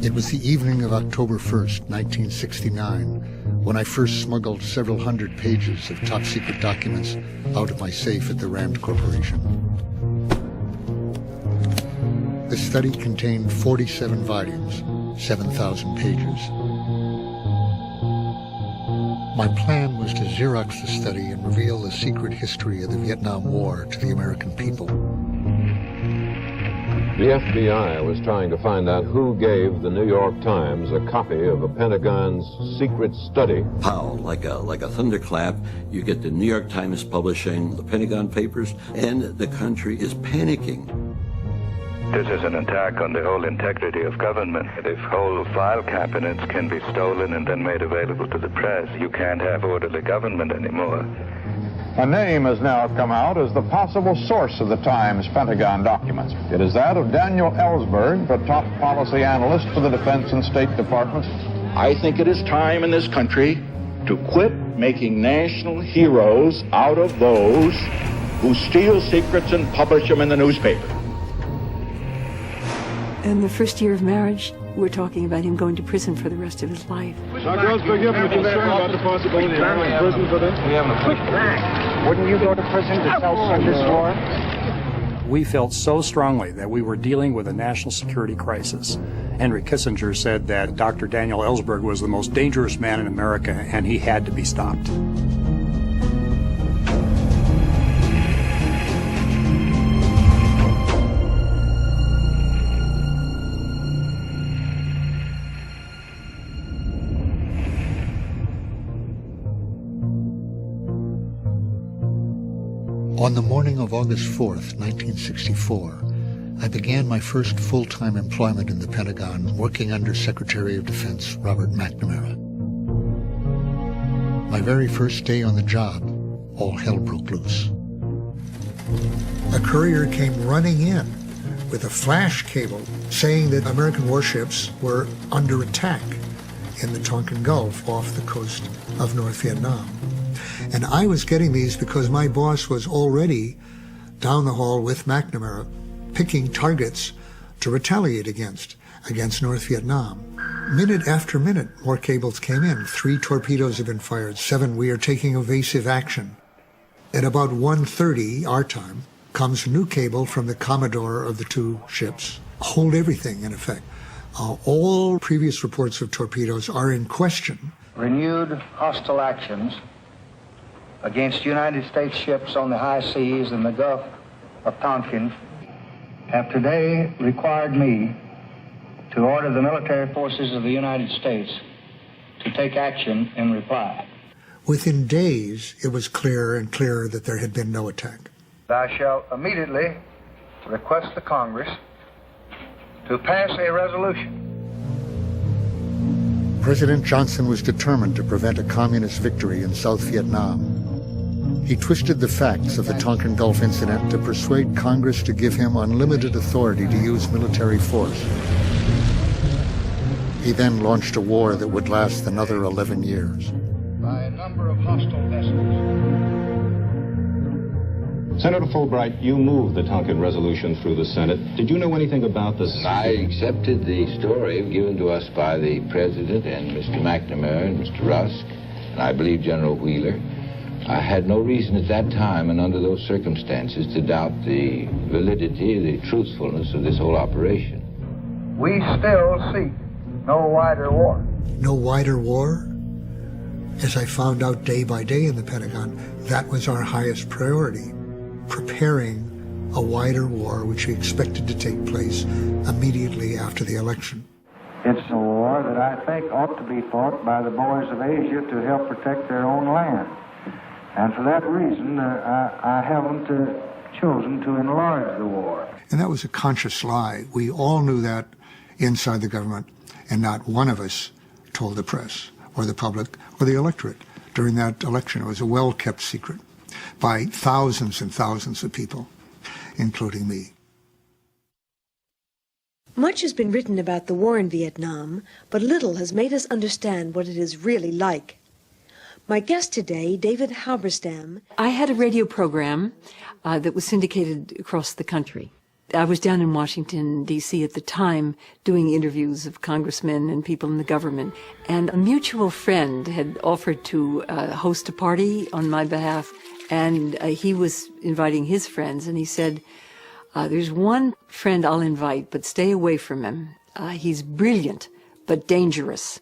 It was the evening of October 1st, 1969, when I first smuggled several hundred pages of top-secret documents out of my safe at the Rand Corporation. The study contained 47 volumes, 7,000 pages. My plan was to Xerox the study and reveal the secret history of the Vietnam War to the American people. The FBI was trying to find out who gave the New York Times a copy of the Pentagon's secret study. Pow, like a thunderclap, you get the New York Times publishing the Pentagon Papers, and the country is panicking. This is an attack on the whole integrity of government. If whole file cabinets can be stolen and then made available to the press, you can't have orderly government anymore. A name has now come out as the possible source of the Times Pentagon documents. It is that of Daniel Ellsberg, the top policy analyst for the Defense and State Departments. I think it is time in this country to quit making national heroes out of those who steal secrets and publish them in the newspaper. In the first year of marriage, we're talking about him going to prison for the rest of his life. Now, girls, forgive me concern about the possibility of going to prison for this. We have a quick back. Wouldn't you go to prison to tell some this war? We felt so strongly that we were dealing with a national security crisis. Henry Kissinger said that Dr. Daniel Ellsberg was the most dangerous man in America, and he had to be stopped. On the morning of August 4th, 1964, I began my first full-time employment in the Pentagon, working under Secretary of Defense Robert McNamara. My very first day on the job, all hell broke loose. A courier came running in with a flash cable saying that American warships were under attack in the Tonkin Gulf off the coast of North Vietnam. And I was getting these because my boss was already down the hall with McNamara picking targets to retaliate against North Vietnam. Minute after minute, more cables came in. 3 torpedoes have been fired. 7, we are taking evasive action. At about 1:30 our time, comes a new cable from the commodore of the 2 ships. Hold everything, in effect. All previous reports of torpedoes are in question. Renewed hostile actions against United States ships on the high seas in the Gulf of Tonkin have today required me to order the military forces of the United States to take action in reply. Within days, it was clearer and clearer that there had been no attack. I shall immediately request the Congress to pass a resolution. President Johnson was determined to prevent a communist victory in South Vietnam. He twisted the facts of the Tonkin Gulf incident to persuade Congress to give him unlimited authority to use military force. He then launched a war that would last another 11 years. By a number of hostile vessels. Senator Fulbright, you moved the Tonkin resolution through the Senate. Did you know anything about this? I accepted the story given to us by the President and Mr. McNamara and Mr. Rusk, and I believe General Wheeler. I had no reason at that time and under those circumstances to doubt the validity, the truthfulness of this whole operation. We still seek no wider war. No wider war? As I found out day by day in the Pentagon, that was our highest priority. Preparing a wider war which we expected to take place immediately after the election. It's a war that I think ought to be fought by the boys of Asia to help protect their own land. And for that reason, I haven't chosen to enlarge the war. And that was a conscious lie. We all knew that inside the government, and not one of us told the press or the public or the electorate during that election. It was a well-kept secret by thousands and thousands of people, including me. Much has been written about the war in Vietnam, but little has made us understand what it is really like. My guest today, David Halberstam. I had a radio program that was syndicated across the country. I was down in Washington, D.C. at the time doing interviews of congressmen and people in the government. And a mutual friend had offered to host a party on my behalf. And he was inviting his friends. And he said, there's one friend I'll invite, but stay away from him. He's brilliant, but dangerous.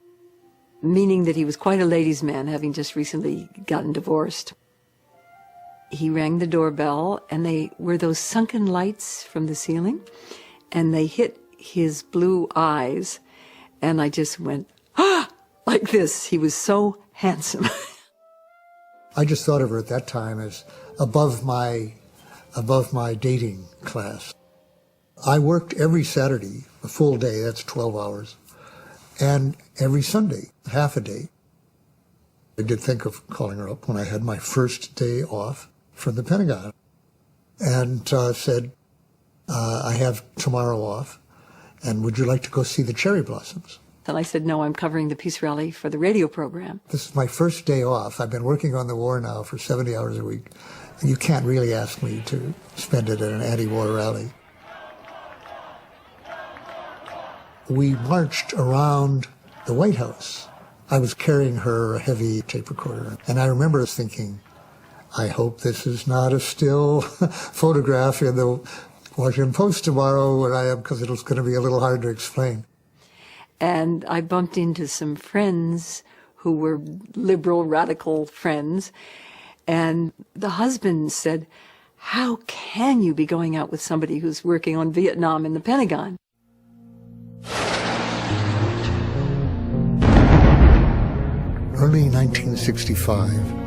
Meaning that he was quite a ladies' man, having just recently gotten divorced. He rang the doorbell, and they were those sunken lights from the ceiling, and they hit his blue eyes, and I just went, ah, like this. He was so handsome. I just thought of her at that time as above my dating class. I worked every Saturday, a full day, that's 12 hours, and every Sunday, half a day. I did think of calling her up when I had my first day off from the Pentagon, and said, I have tomorrow off, and would you like to go see the cherry blossoms? And I said, no, I'm covering the peace rally for the radio program. This is my first day off. I've been working on the war now for 70 hours a week, and you can't really ask me to spend it at an anti-war rally. We marched around the White House. I was carrying her a heavy tape recorder, and I remember thinking, I hope this is not a still photograph in the Washington Post tomorrow when I am, because it's going to be a little hard to explain. And I bumped into some friends who were liberal, radical friends. And the husband said, how can you be going out with somebody who's working on Vietnam in the Pentagon? Early 1965.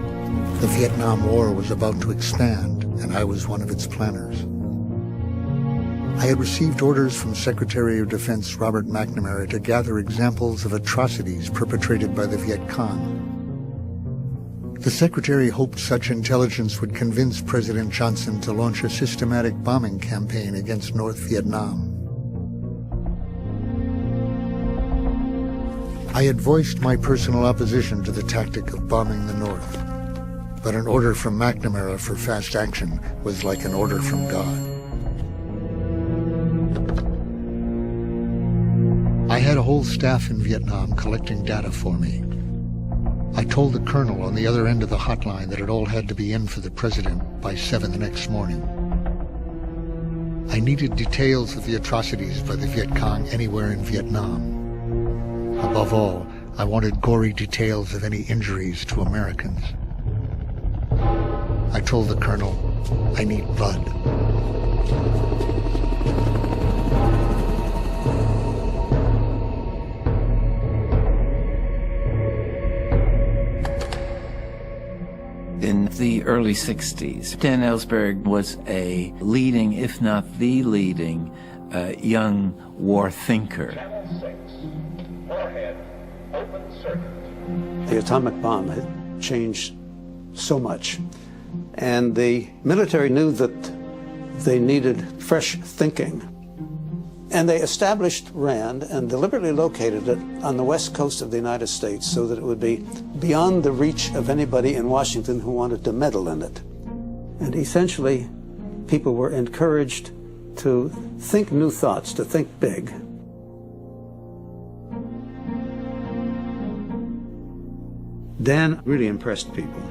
The Vietnam War was about to expand, and I was one of its planners. I had received orders from Secretary of Defense Robert McNamara to gather examples of atrocities perpetrated by the Viet Cong. The Secretary hoped such intelligence would convince President Johnson to launch a systematic bombing campaign against North Vietnam. I had voiced my personal opposition to the tactic of bombing the North. But an order from McNamara for fast action was like an order from God. I had a whole staff in Vietnam collecting data for me. I told the colonel on the other end of the hotline that it all had to be in for the president by 7 the next morning. I needed details of the atrocities by the Viet Cong anywhere in Vietnam. Above all, I wanted gory details of any injuries to Americans. I told the colonel, I need blood. In the early 60s, Dan Ellsberg was a leading, if not the leading, young war thinker. The atomic bomb had changed so much, and the military knew that they needed fresh thinking. And they established RAND and deliberately located it on the west coast of the United States so that it would be beyond the reach of anybody in Washington who wanted to meddle in it. And essentially, people were encouraged to think new thoughts, to think big. Dan really impressed people.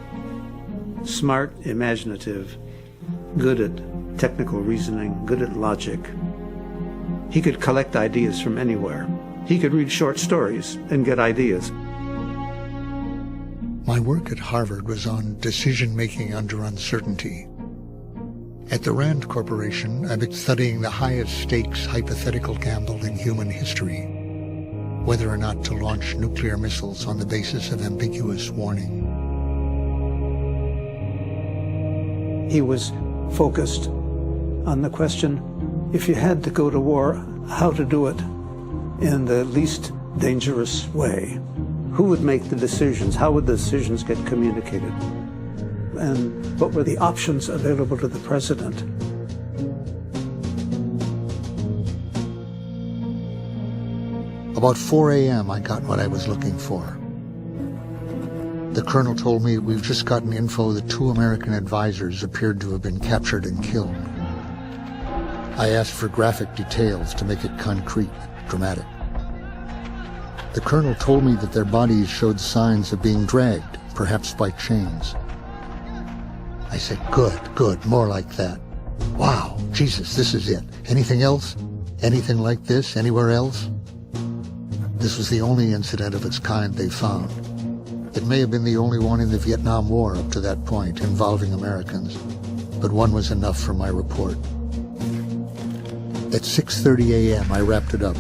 Smart, imaginative, good at technical reasoning, good at logic. He could collect ideas from anywhere. He could read short stories and get ideas. My work at Harvard was on decision-making under uncertainty. At the Rand Corporation, I've been studying the highest stakes hypothetical gamble in human history, whether or not to launch nuclear missiles on the basis of ambiguous warning. He was focused on the question, if you had to go to war, how to do it in the least dangerous way. Who would make the decisions? How would the decisions get communicated? And what were the options available to the president? About 4 a.m., I got what I was looking for. The colonel told me we've just gotten info that 2 American advisors appeared to have been captured and killed. I asked for graphic details to make it concrete, dramatic. The colonel told me that their bodies showed signs of being dragged, perhaps by chains. I said, good, more like that. Wow, Jesus, this is it. Anything else? Anything like this anywhere else? This was the only incident of its kind they found. It may have been the only one in the Vietnam War up to that point involving Americans, but one was enough for my report. At 6:30 a.m., I wrapped it up.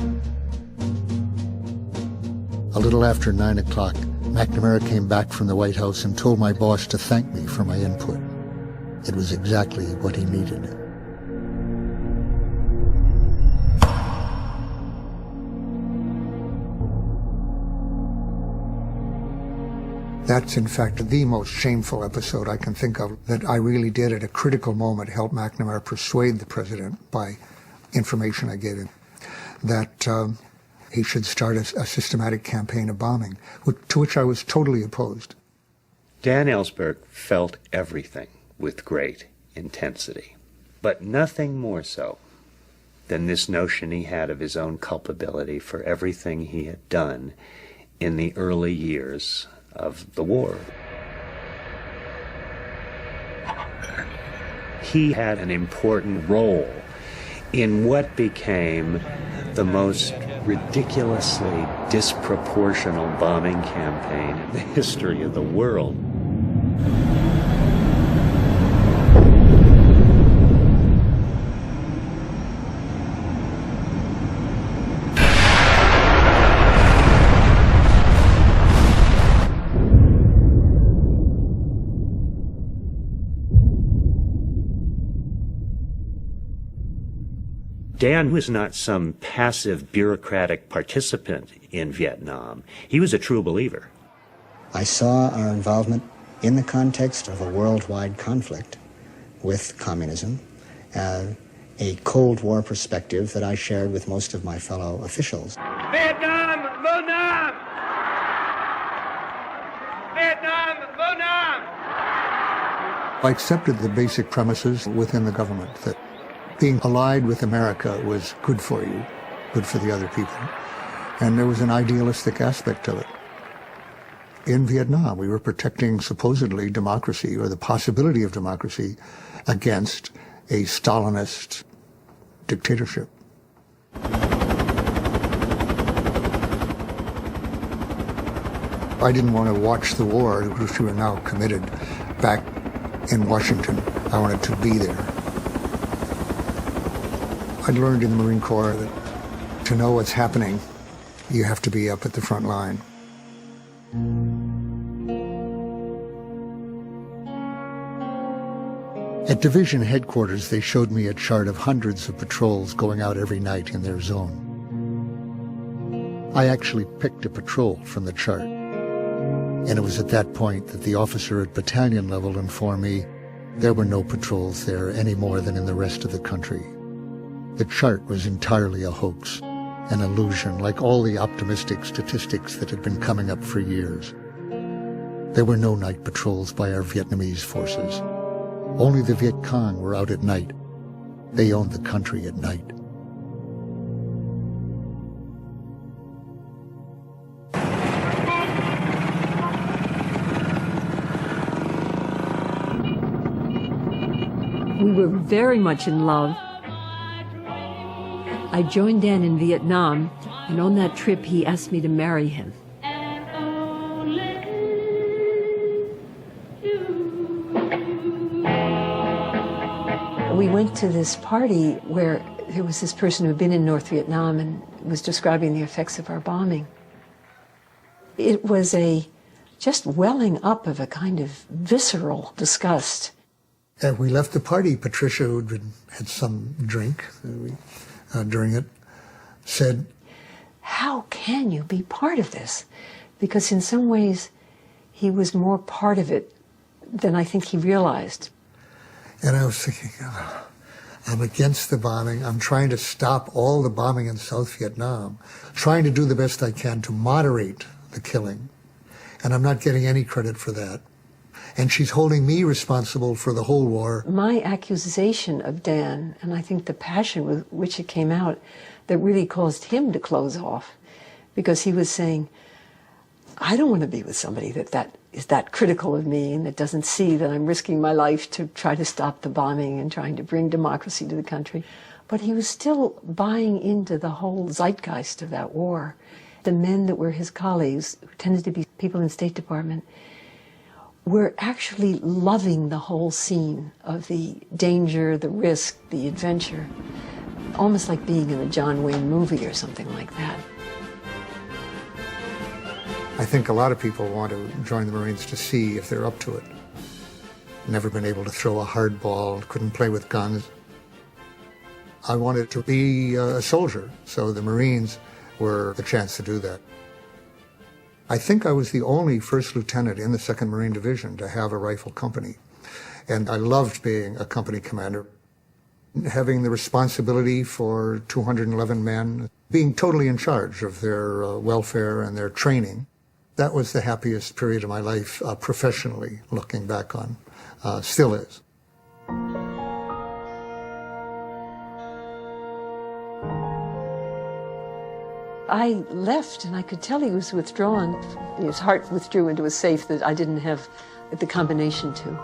A little after 9 o'clock, McNamara came back from the White House and told my boss to thank me for my input. It was exactly what he needed. That's, in fact, the most shameful episode I can think of, that I really did at a critical moment help McNamara persuade the president by information I gave him that he should start a systematic campaign of bombing, to which I was totally opposed. Dan Ellsberg felt everything with great intensity, but nothing more so than this notion he had of his own culpability for everything he had done in the early years of the war. He had an important role in what became the most ridiculously disproportional bombing campaign in the history of the world. Dan was not some passive bureaucratic participant in Vietnam. He was a true believer. I saw our involvement in the context of a worldwide conflict with communism, a Cold War perspective that I shared with most of my fellow officials. Vietnam, Vô Nam! Vietnam, Vô Nam! I accepted the basic premises within the government that being allied with America was good for you, good for the other people. And there was an idealistic aspect of it. In Vietnam, we were protecting supposedly democracy, or the possibility of democracy, against a Stalinist dictatorship. I didn't want to watch the war, which we were now committed, back in Washington. I wanted to be there. I'd learned in the Marine Corps that to know what's happening, you have to be up at the front line. At division headquarters, they showed me a chart of hundreds of patrols going out every night in their zone. I actually picked a patrol from the chart. And it was at that point that the officer at battalion level informed me there were no patrols there any more than in the rest of the country. The chart was entirely a hoax, an illusion, like all the optimistic statistics that had been coming up for years. There were no night patrols by our Vietnamese forces. Only the Viet Cong were out at night. They owned the country at night. We were very much in love. I joined Dan in Vietnam, and on that trip he asked me to marry him. We went to this party where there was this person who had been in North Vietnam and was describing the effects of our bombing. It was a just welling up of a kind of visceral disgust. As we left the party, Patricia, who had some drink during it, said, "How can you be part of this?" Because in some ways, he was more part of it than I think he realized. And I was thinking, oh, I'm against the bombing. I'm trying to stop all the bombing in South Vietnam, trying to do the best I can to moderate the killing. And I'm not getting any credit for that. and she's holding me responsible for the whole war. My accusation of Dan, and I think the passion with which it came out, that really caused him to close off, because he was saying, I don't want to be with somebody that is that critical of me and that doesn't see that I'm risking my life to try to stop the bombing and trying to bring democracy to the country. But he was still buying into the whole zeitgeist of that war. The men that were his colleagues, who tended to be people in the State Department, were actually loving the whole scene of the danger, the risk, the adventure, almost like being in a John Wayne movie or something like that. I think a lot of people want to join the Marines to see if they're up to it. Never been able to throw a hard ball, couldn't play with guns. I wanted to be a soldier, so the Marines were the chance to do that. I think I was the only first lieutenant in the 2nd Marine Division to have a rifle company. And I loved being a company commander, having the responsibility for 211 men, being totally in charge of their welfare and their training. That was the happiest period of my life, professionally, looking back on. Still is. I left, and I could tell he was withdrawn. His heart withdrew into a safe that I didn't have the combination to.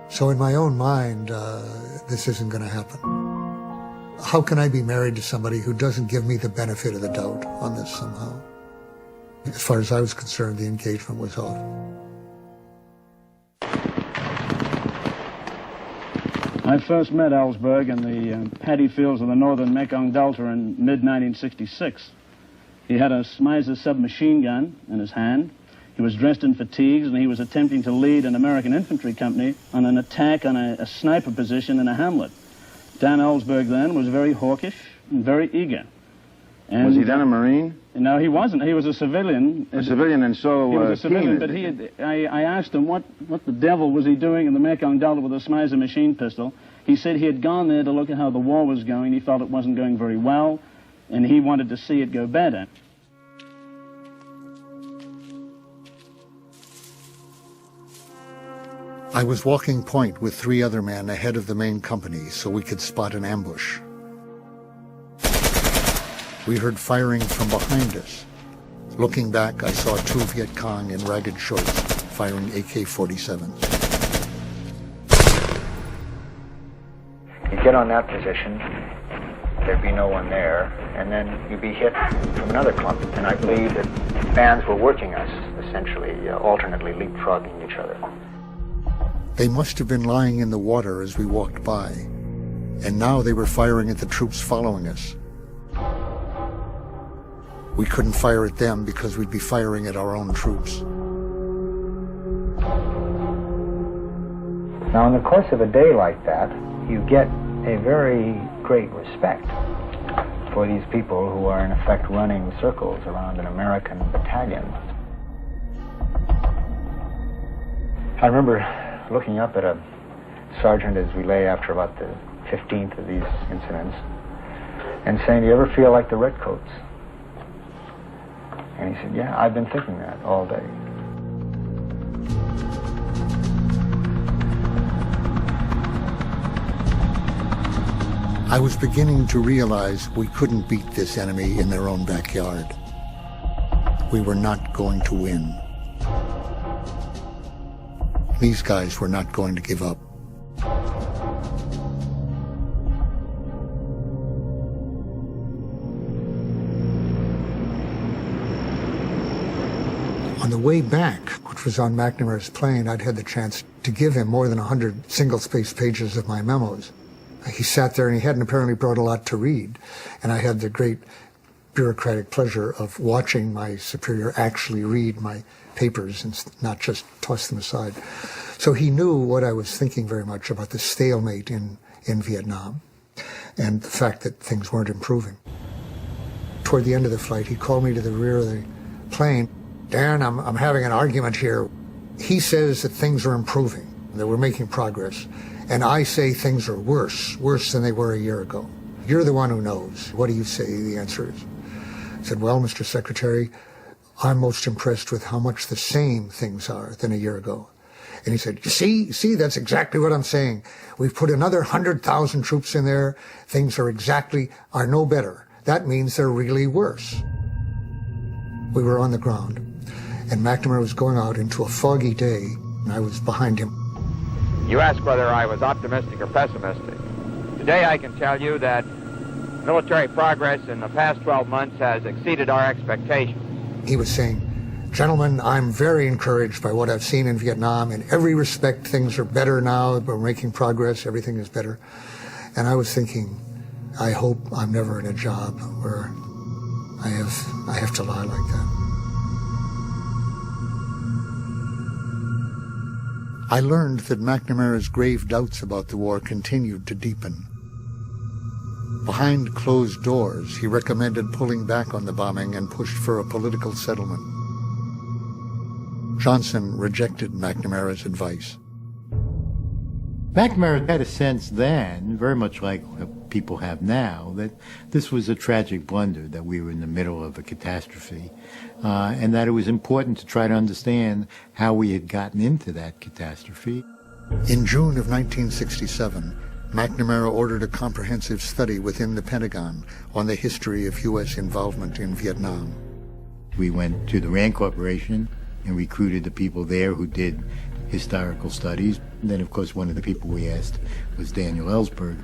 So in my own mind, this isn't going to happen. How can I be married to somebody who doesn't give me the benefit of the doubt on this somehow? As far as I was concerned, the engagement was off. I first met Ellsberg in the paddy fields of the northern Mekong Delta in mid-1966. He had a Smyser submachine gun in his hand. He was dressed in fatigues, and he was attempting to lead an American infantry company on an attack on a sniper position in a hamlet. Dan Ellsberg then was very hawkish and very eager. And was he then a Marine? No, he wasn't. He was a civilian. A civilian, and so he was a civilian. But I asked him what the devil was he doing in the Mekong Delta with a Smyser machine pistol. He said he had gone there to look at how the war was going. He felt it wasn't going very well, and he wanted to see it go better. I was walking point with 3 other men ahead of the main company so we could spot an ambush. We heard firing from behind us. Looking back, I saw 2 Viet Cong in ragged shorts firing AK-47s. You get on that position, there'd be no one there, and then you'd be hit from another clump. And I believe that bands were working us, essentially, alternately leapfrogging each other. They must have been lying in the water as we walked by, and now they were firing at the troops following us. We couldn't fire at them because we'd be firing at our own troops. Now, in the course of a day like that, you get a very great respect for these people who are in effect running circles around an American battalion. I remember looking up at a sergeant as we lay after about the 15th of these incidents and saying, "Do you ever feel like the Redcoats?" And he said, "Yeah, I've been thinking that all day." I was beginning to realize we couldn't beat this enemy in their own backyard. We were not going to win. These guys were not going to give up. On the way back, which was on McNamara's plane, I'd had the chance to give him more than 100 single-spaced pages of my memos. He sat there and he hadn't apparently brought a lot to read. And I had the great bureaucratic pleasure of watching my superior actually read my papers and not just toss them aside. So he knew what I was thinking very much about the stalemate in Vietnam and the fact that things weren't improving. Toward the end of the flight, he called me to the rear of the plane. "Dan, I'm having an argument here. He says that things are improving, that we're making progress. And I say things are worse than they were a year ago. You're the one who knows. What do you say the answer is?" I said, "Well, Mr. Secretary, I'm most impressed with how much the same things are than a year ago. And he said, see, that's exactly what I'm saying. We've put another 100,000 troops in there. Things are no better. That means they're really worse. We were on the ground, and McNamara was going out into a foggy day, and I was behind him. You asked whether I was optimistic or pessimistic. Today I can tell you that military progress in the past 12 months has exceeded our expectations. He was saying, gentlemen, I'm very encouraged by what I've seen in Vietnam. In every respect, things are better now. We're making progress. Everything is better. And I was thinking, I hope I'm never in a job where I have to lie like that. I learned that McNamara's grave doubts about the war continued to deepen. Behind closed doors, he recommended pulling back on the bombing and pushed for a political settlement. Johnson rejected McNamara's advice. McNamara had a sense then, very much like what people have now, that this was a tragic blunder, that we were in the middle of a catastrophe, and that it was important to try to understand how we had gotten into that catastrophe. In June of 1967, McNamara ordered a comprehensive study within the Pentagon on the history of U.S. involvement in Vietnam. We went to the Rand Corporation and recruited the people there who did historical studies. And then, of course, one of the people we asked was Daniel Ellsberg.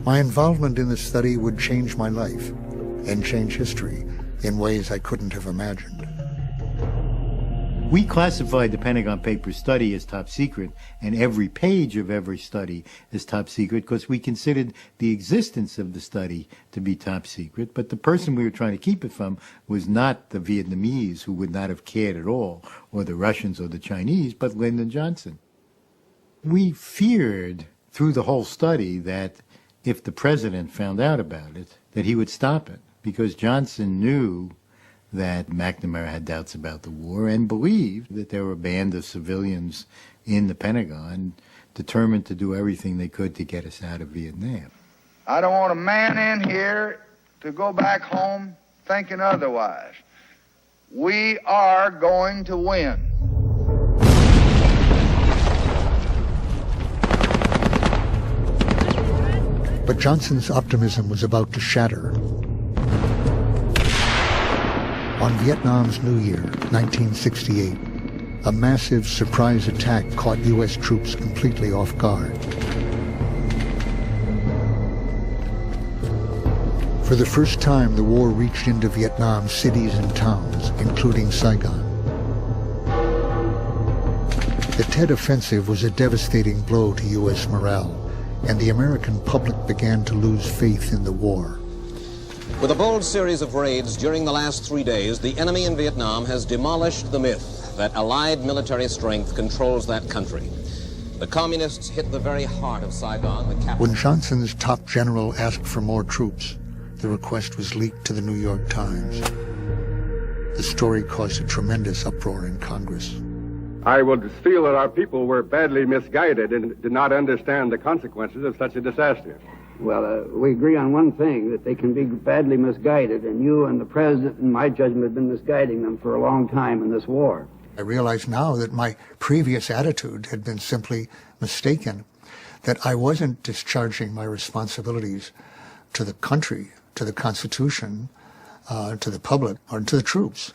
My involvement in the study would change my life and change history in ways I couldn't have imagined. We classified the Pentagon Papers study as top secret, and every page of every study as top secret, because we considered the existence of the study to be top secret. But the person we were trying to keep it from was not the Vietnamese, who would not have cared at all, or the Russians or the Chinese, but Lyndon Johnson. We feared through the whole study that if the president found out about it, that he would stop it, because Johnson knew that McNamara had doubts about the war and believed that there were a band of civilians in the Pentagon determined to do everything they could to get us out of Vietnam. I don't want a man in here to go back home thinking otherwise. We are going to win. But Johnson's optimism was about to shatter. On Vietnam's New Year, 1968, a massive surprise attack caught U.S. troops completely off guard. For the first time, the war reached into Vietnam's cities and towns, including Saigon. The Tet Offensive was a devastating blow to U.S. morale, and the American public began to lose faith in the war. With a bold series of raids during the last 3 days, the enemy in Vietnam has demolished the myth that Allied military strength controls that country. The communists hit the very heart of Saigon, the capital. When Johnson's top general asked for more troops, the request was leaked to the New York Times. The story caused a tremendous uproar in Congress. I would feel that our people were badly misguided and did not understand the consequences of such a disaster. Well, we agree on one thing, that they can be badly misguided, and you and the president, in my judgment, have been misguiding them for a long time in this war. I realize now that my previous attitude had been simply mistaken, that I wasn't discharging my responsibilities to the country, to the Constitution, to the public, or to the troops,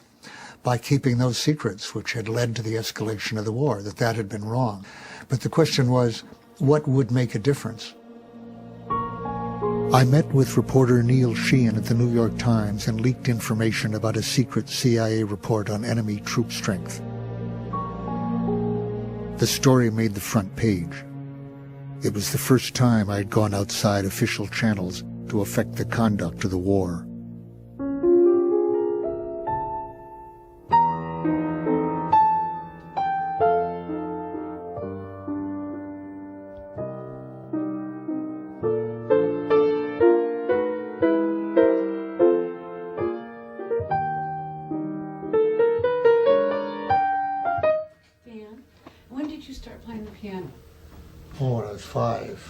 by keeping those secrets which had led to the escalation of the war, that had been wrong. But the question was, what would make a difference? I met with reporter Neil Sheehan at the New York Times and leaked information about a secret CIA report on enemy troop strength. The story made the front page. It was the first time I had gone outside official channels to affect the conduct of the war.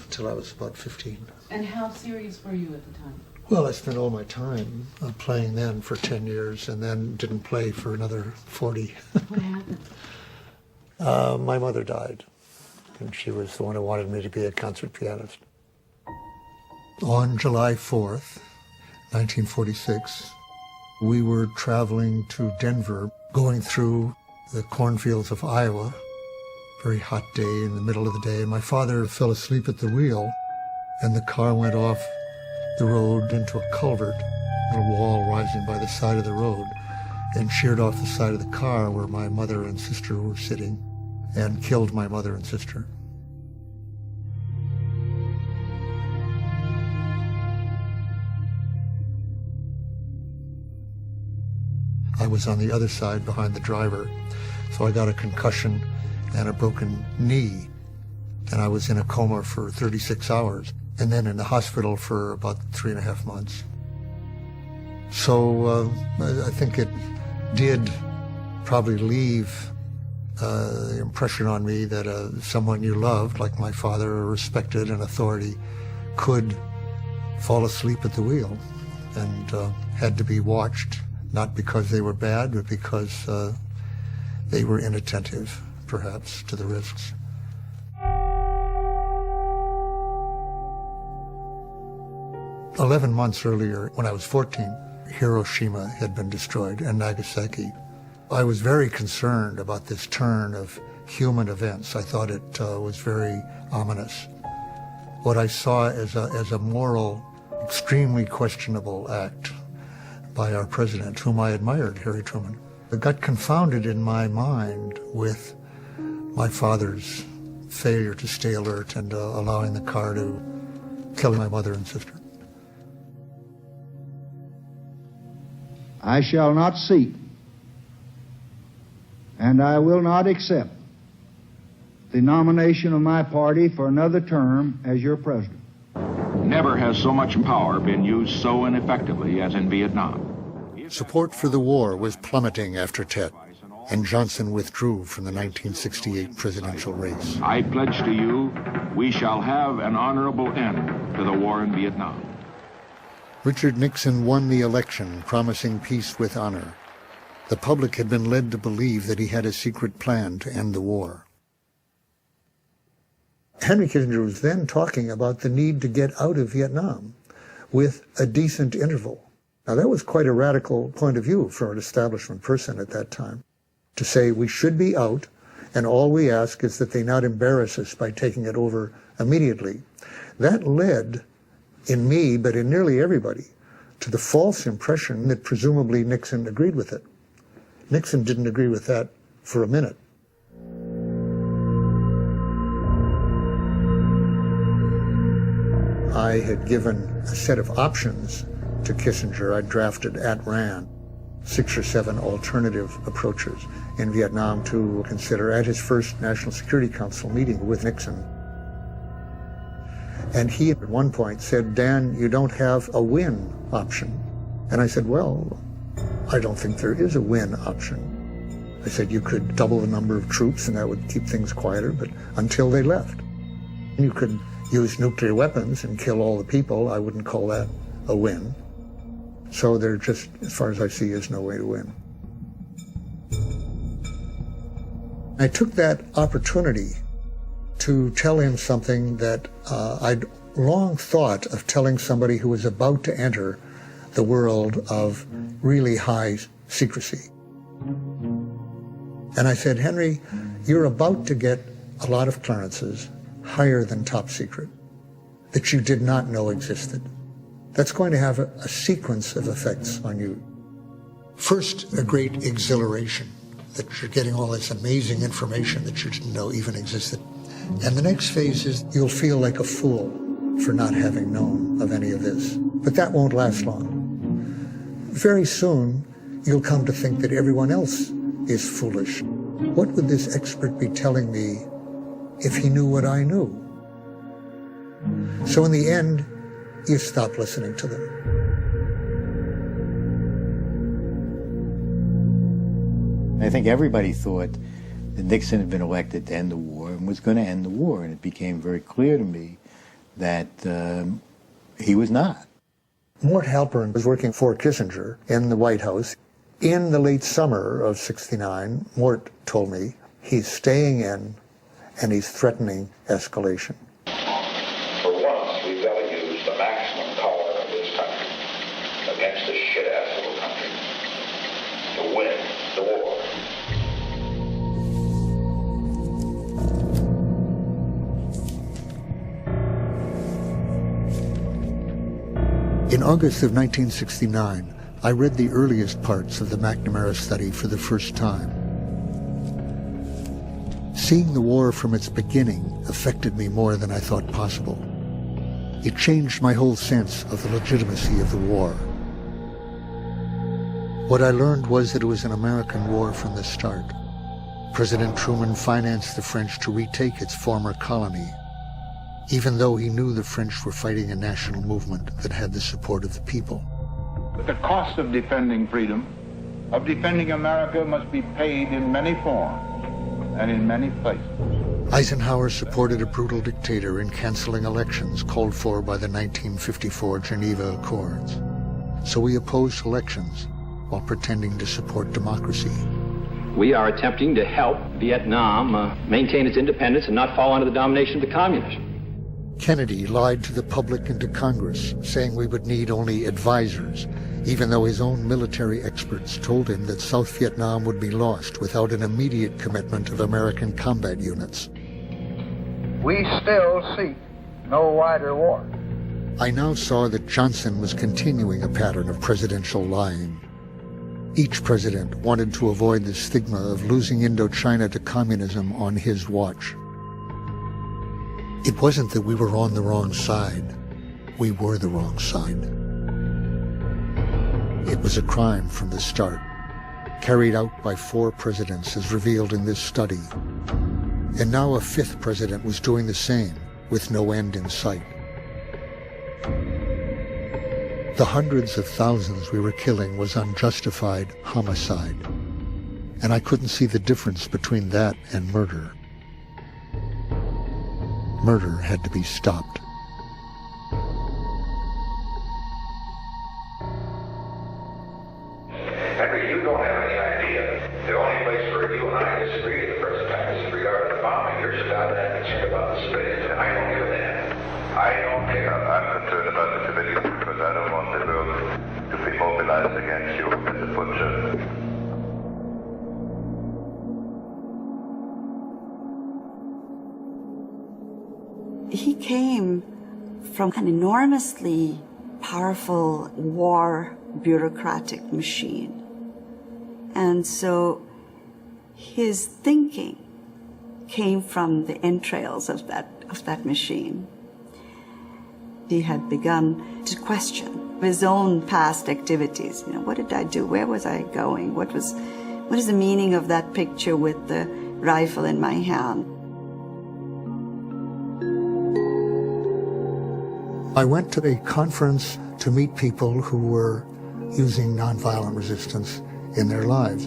Till I was about 15. And how serious were you at the time? Well, I spent all my time playing then for 10 years and then didn't play for another 40. What happened? My mother died, and she was the one who wanted me to be a concert pianist. On July 4th, 1946, we were traveling to Denver, going through the cornfields of Iowa. Very hot day in the middle of the day. My father fell asleep at the wheel, and the car went off the road into a culvert, a wall rising by the side of the road, and sheared off the side of the car where my mother and sister were sitting, and killed my mother and sister. I was on the other side behind the driver, so I got a concussion and a broken knee, and I was in a coma for 36 hours, and then in the hospital for about 3.5 months. So I think it did probably leave the impression on me that someone you loved, like my father, or respected an authority, could fall asleep at the wheel and had to be watched, not because they were bad, but because they were inattentive, perhaps, to the risks. "11 months earlier, when I was 14, Hiroshima had been destroyed and Nagasaki. I was very concerned about this turn of human events. I thought it was very ominous. What I saw as a moral, extremely questionable act by our president, whom I admired, Harry Truman. It got confounded in my mind with my father's failure to stay alert and allowing the car to kill my mother and sister. I shall not seek, and I will not accept the nomination of my party for another term as your president. Never has so much power been used so ineffectively as in Vietnam. Support for the war was plummeting after Tet, and Johnson withdrew from the 1968 presidential race. I pledge to you, we shall have an honorable end to the war in Vietnam. Richard Nixon won the election, promising peace with honor. The public had been led to believe that he had a secret plan to end the war. Henry Kissinger was then talking about the need to get out of Vietnam with a decent interval. Now, that was quite a radical point of view for an establishment person at that time, to say we should be out, and all we ask is that they not embarrass us by taking it over immediately. That led, in me, but in nearly everybody, to the false impression that presumably Nixon agreed with it. Nixon didn't agree with that for a minute. I had given a set of options to Kissinger. I drafted at Rand 6 or 7 alternative approaches in Vietnam to consider at his first National Security Council meeting with Nixon. And he at one point said, "Dan, you don't have a win option." And I said, "Well, I don't think there is a win option." I said, "You could double the number of troops and that would keep things quieter, but until they left. You could use nuclear weapons and kill all the people. I wouldn't call that a win. So there just, as far as I see, is no way to win." I took that opportunity to tell him something that I'd long thought of telling somebody who was about to enter the world of really high secrecy. And I said, "Henry, you're about to get a lot of clearances higher than top secret that you did not know existed. That's going to have a sequence of effects on you. First, a great exhilaration that you're getting all this amazing information that you didn't know even existed. And the next phase is you'll feel like a fool for not having known of any of this. But that won't last long. Very soon, you'll come to think that everyone else is foolish. What would this expert be telling me if he knew what I knew?" So in the end, you stop listening to them. I think everybody thought that Nixon had been elected to end the war and was going to end the war, and it became very clear to me that he was not. Mort Halpern was working for Kissinger in the White House. In the late summer of '69, Mort told me He's staying in, and he's threatening escalation. For once, we've got to use the maximum power of this country against this shit-ass little country to win the war. In August of 1969, I read the earliest parts of the McNamara study for the first time. Seeing the war from its beginning affected me more than I thought possible. It changed my whole sense of the legitimacy of the war. What I learned was that it was an American war from the start. President Truman financed the French to retake its former colony, even though he knew the French were fighting a national movement that had the support of the people. The cost of defending freedom, of defending America, must be paid in many forms and in many places. Eisenhower supported a brutal dictator in canceling elections called for by the 1954 Geneva Accords. So we opposed elections while pretending to support democracy. We are attempting to help Vietnam maintain its independence and not fall under the domination of the communists. Kennedy lied to the public and to Congress, saying we would need only advisors, even though his own military experts told him that South Vietnam would be lost without an immediate commitment of American combat units. We still seek no wider war. I now saw that Johnson was continuing a pattern of presidential lying. Each president wanted to avoid the stigma of losing Indochina to communism on his watch. It wasn't that we were on the wrong side. We were the wrong side. It was a crime from the start, carried out by 4 presidents as revealed in this study. And now a 5th president was doing the same, with no end in sight. The hundreds of thousands we were killing was unjustified homicide, and I couldn't see the difference between that and murder. Murder had to be stopped. Henry, you don't have any idea. The only place where you and I disagree the first time is regarding the bombing. You're just out there concerned about the space, and I don't give a damn. I don't care. I'm concerned about the civilians because I don't want the world to be mobilized against you as a butcher. He came from an enormously powerful war bureaucratic machine. And so his thinking came from the entrails of that machine. He had begun to question his own past activities. You know, what did I do? Where was I going? What is the meaning of that picture with the rifle in my hand? I went to a conference to meet people who were using nonviolent resistance in their lives.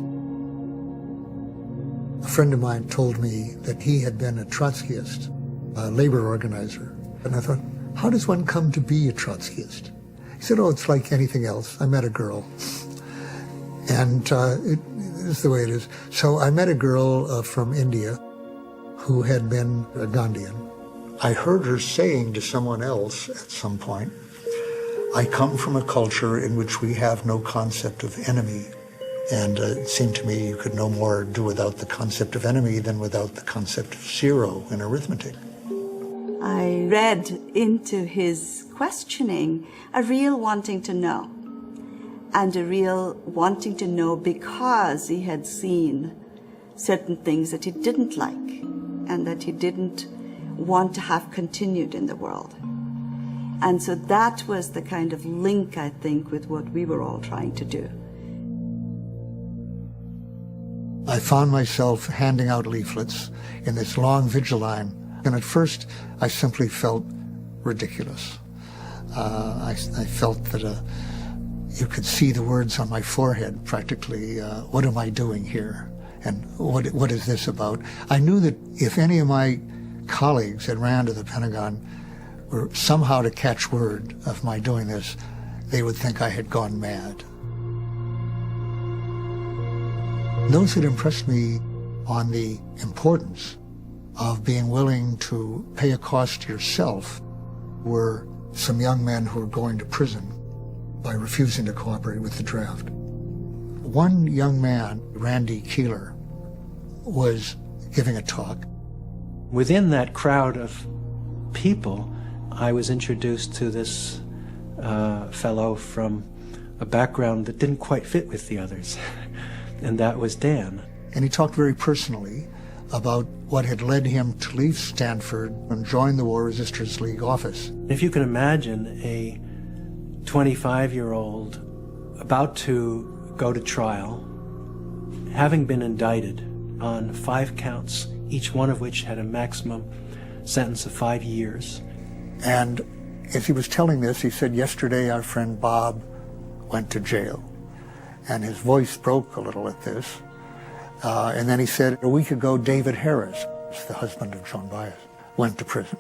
A friend of mine told me that he had been a Trotskyist, a labor organizer. And I thought, how does one come to be a Trotskyist? He said, oh, it's like anything else. I met a girl. And it is the way it is. So I met a girl from India who had been a Gandhian. I heard her saying to someone else at some point, I come from a culture in which we have no concept of enemy. And it seemed to me you could no more do without the concept of enemy than without the concept of zero in arithmetic. I read into his questioning a real wanting to know, and a real wanting to know because he had seen certain things that he didn't like and that he didn't want to have continued in the world. And so that was the kind of link, I think, with what we were all trying to do. I found myself handing out leaflets in this long vigil line, and at first I simply felt ridiculous. I felt that you could see the words on my forehead practically, what am I doing here? And what is this about? I knew that if any of my colleagues that ran to the Pentagon were somehow to catch word of my doing this, they would think I had gone mad. Those that impressed me on the importance of being willing to pay a cost yourself were some young men who were going to prison by refusing to cooperate with the draft. One young man, Randy Keeler, was giving a talk. Within that crowd of people, I was introduced to this fellow from a background that didn't quite fit with the others, and that was Dan. And he talked very personally about what had led him to leave Stanford and join the War Resisters League office. If you can imagine a 25-year-old about to go to trial, having been indicted on 5 counts, each one of which had a maximum sentence of 5 years. And as he was telling this, he said, yesterday our friend Bob went to jail. And his voice broke a little at this. And then he said, a week ago, David Harris, the husband of Joan Baez, went to prison.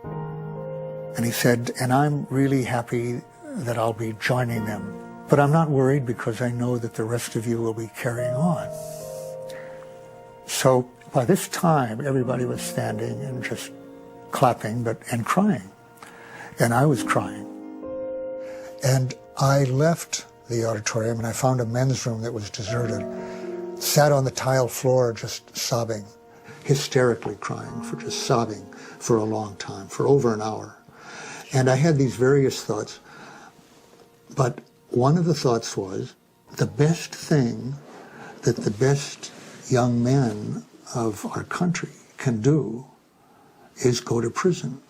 And he said, and I'm really happy that I'll be joining them. But I'm not worried because I know that the rest of you will be carrying on. So by this time, everybody was standing and just clapping and crying. And I was crying. And I left the auditorium and I found a men's room that was deserted, sat on the tile floor just sobbing, hysterically crying, for just sobbing for a long time, for over an hour. And I had these various thoughts, but one of the thoughts was the best thing that the best young men of our country can do is go to prison.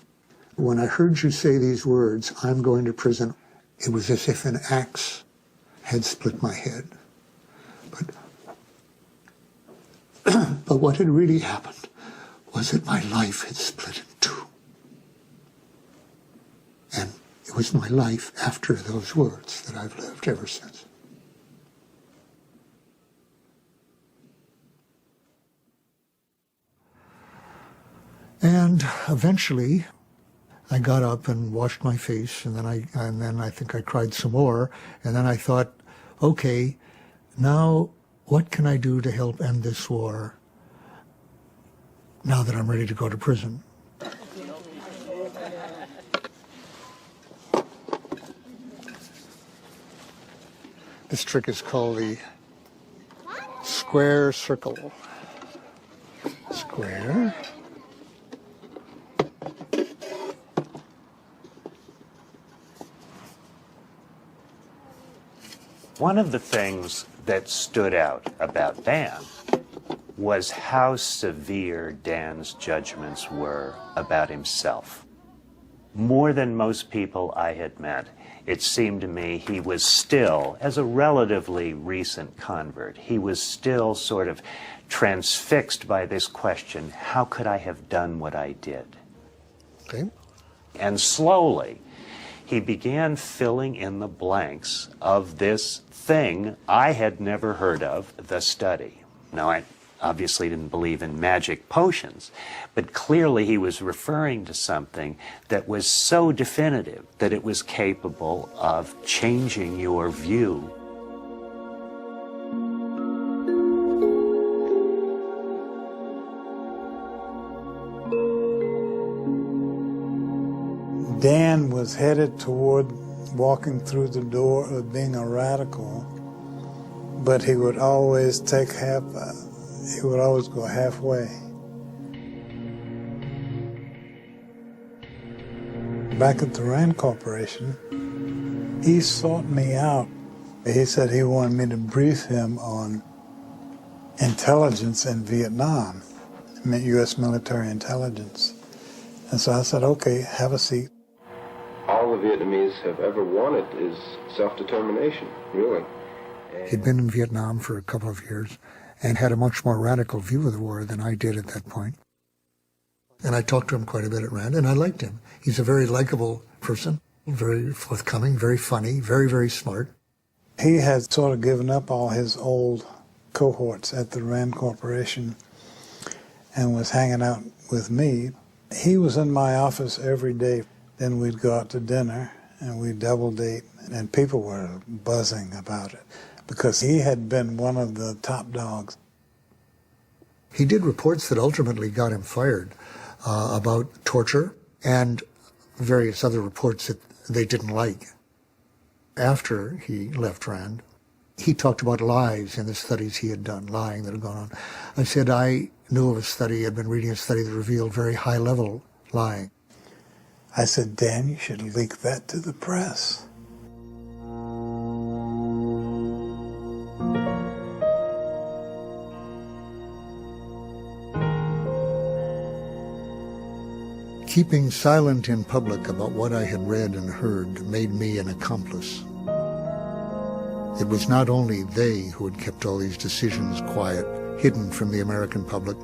When I heard you say these words, I'm going to prison, it was as if an axe had split my head. But what had really happened was that my life had split in two. And it was my life after those words that I've lived ever since. And eventually, I got up and washed my face, and then I think I cried some more, and then I thought, okay, now what can I do to help end this war now that I'm ready to go to prison? This trick is called the square circle. Square. One of the things that stood out about Dan was how severe Dan's judgments were about himself. More than most people I had met, it seemed to me he was still, as a relatively recent convert, he was still sort of transfixed by this question, how could I have done what I did? Okay. And slowly, he began filling in the blanks of this thing I had never heard of, the study. Now, I obviously didn't believe in magic potions, but clearly he was referring to something that was so definitive that it was capable of changing your view. Dan was headed toward walking through the door of being a radical, but he would always take he would always go halfway. Back at the Rand Corporation, he sought me out. He said he wanted me to brief him on intelligence in Vietnam, U.S. military intelligence. And so I said, okay, have a seat. All the Vietnamese have ever wanted is self-determination, really. He'd been in Vietnam for a couple of years and had a much more radical view of the war than I did at that point. And I talked to him quite a bit at Rand, and I liked him. He's a very likable person, very forthcoming, very funny, very, very smart. He had sort of given up all his old cohorts at the Rand Corporation and was hanging out with me. He was in my office every day. Then we'd go out to dinner and we'd double date, and people were buzzing about it because he had been one of the top dogs. He did reports that ultimately got him fired about torture and various other reports that they didn't like. After he left Rand, he talked about lies in the studies he had done, lying that had gone on. I said I knew of a study, I'd been reading a study that revealed very high-level lying. I said, Dan, you should leak that to the press. Keeping silent in public about what I had read and heard made me an accomplice. It was not only they who had kept all these decisions quiet, hidden from the American public.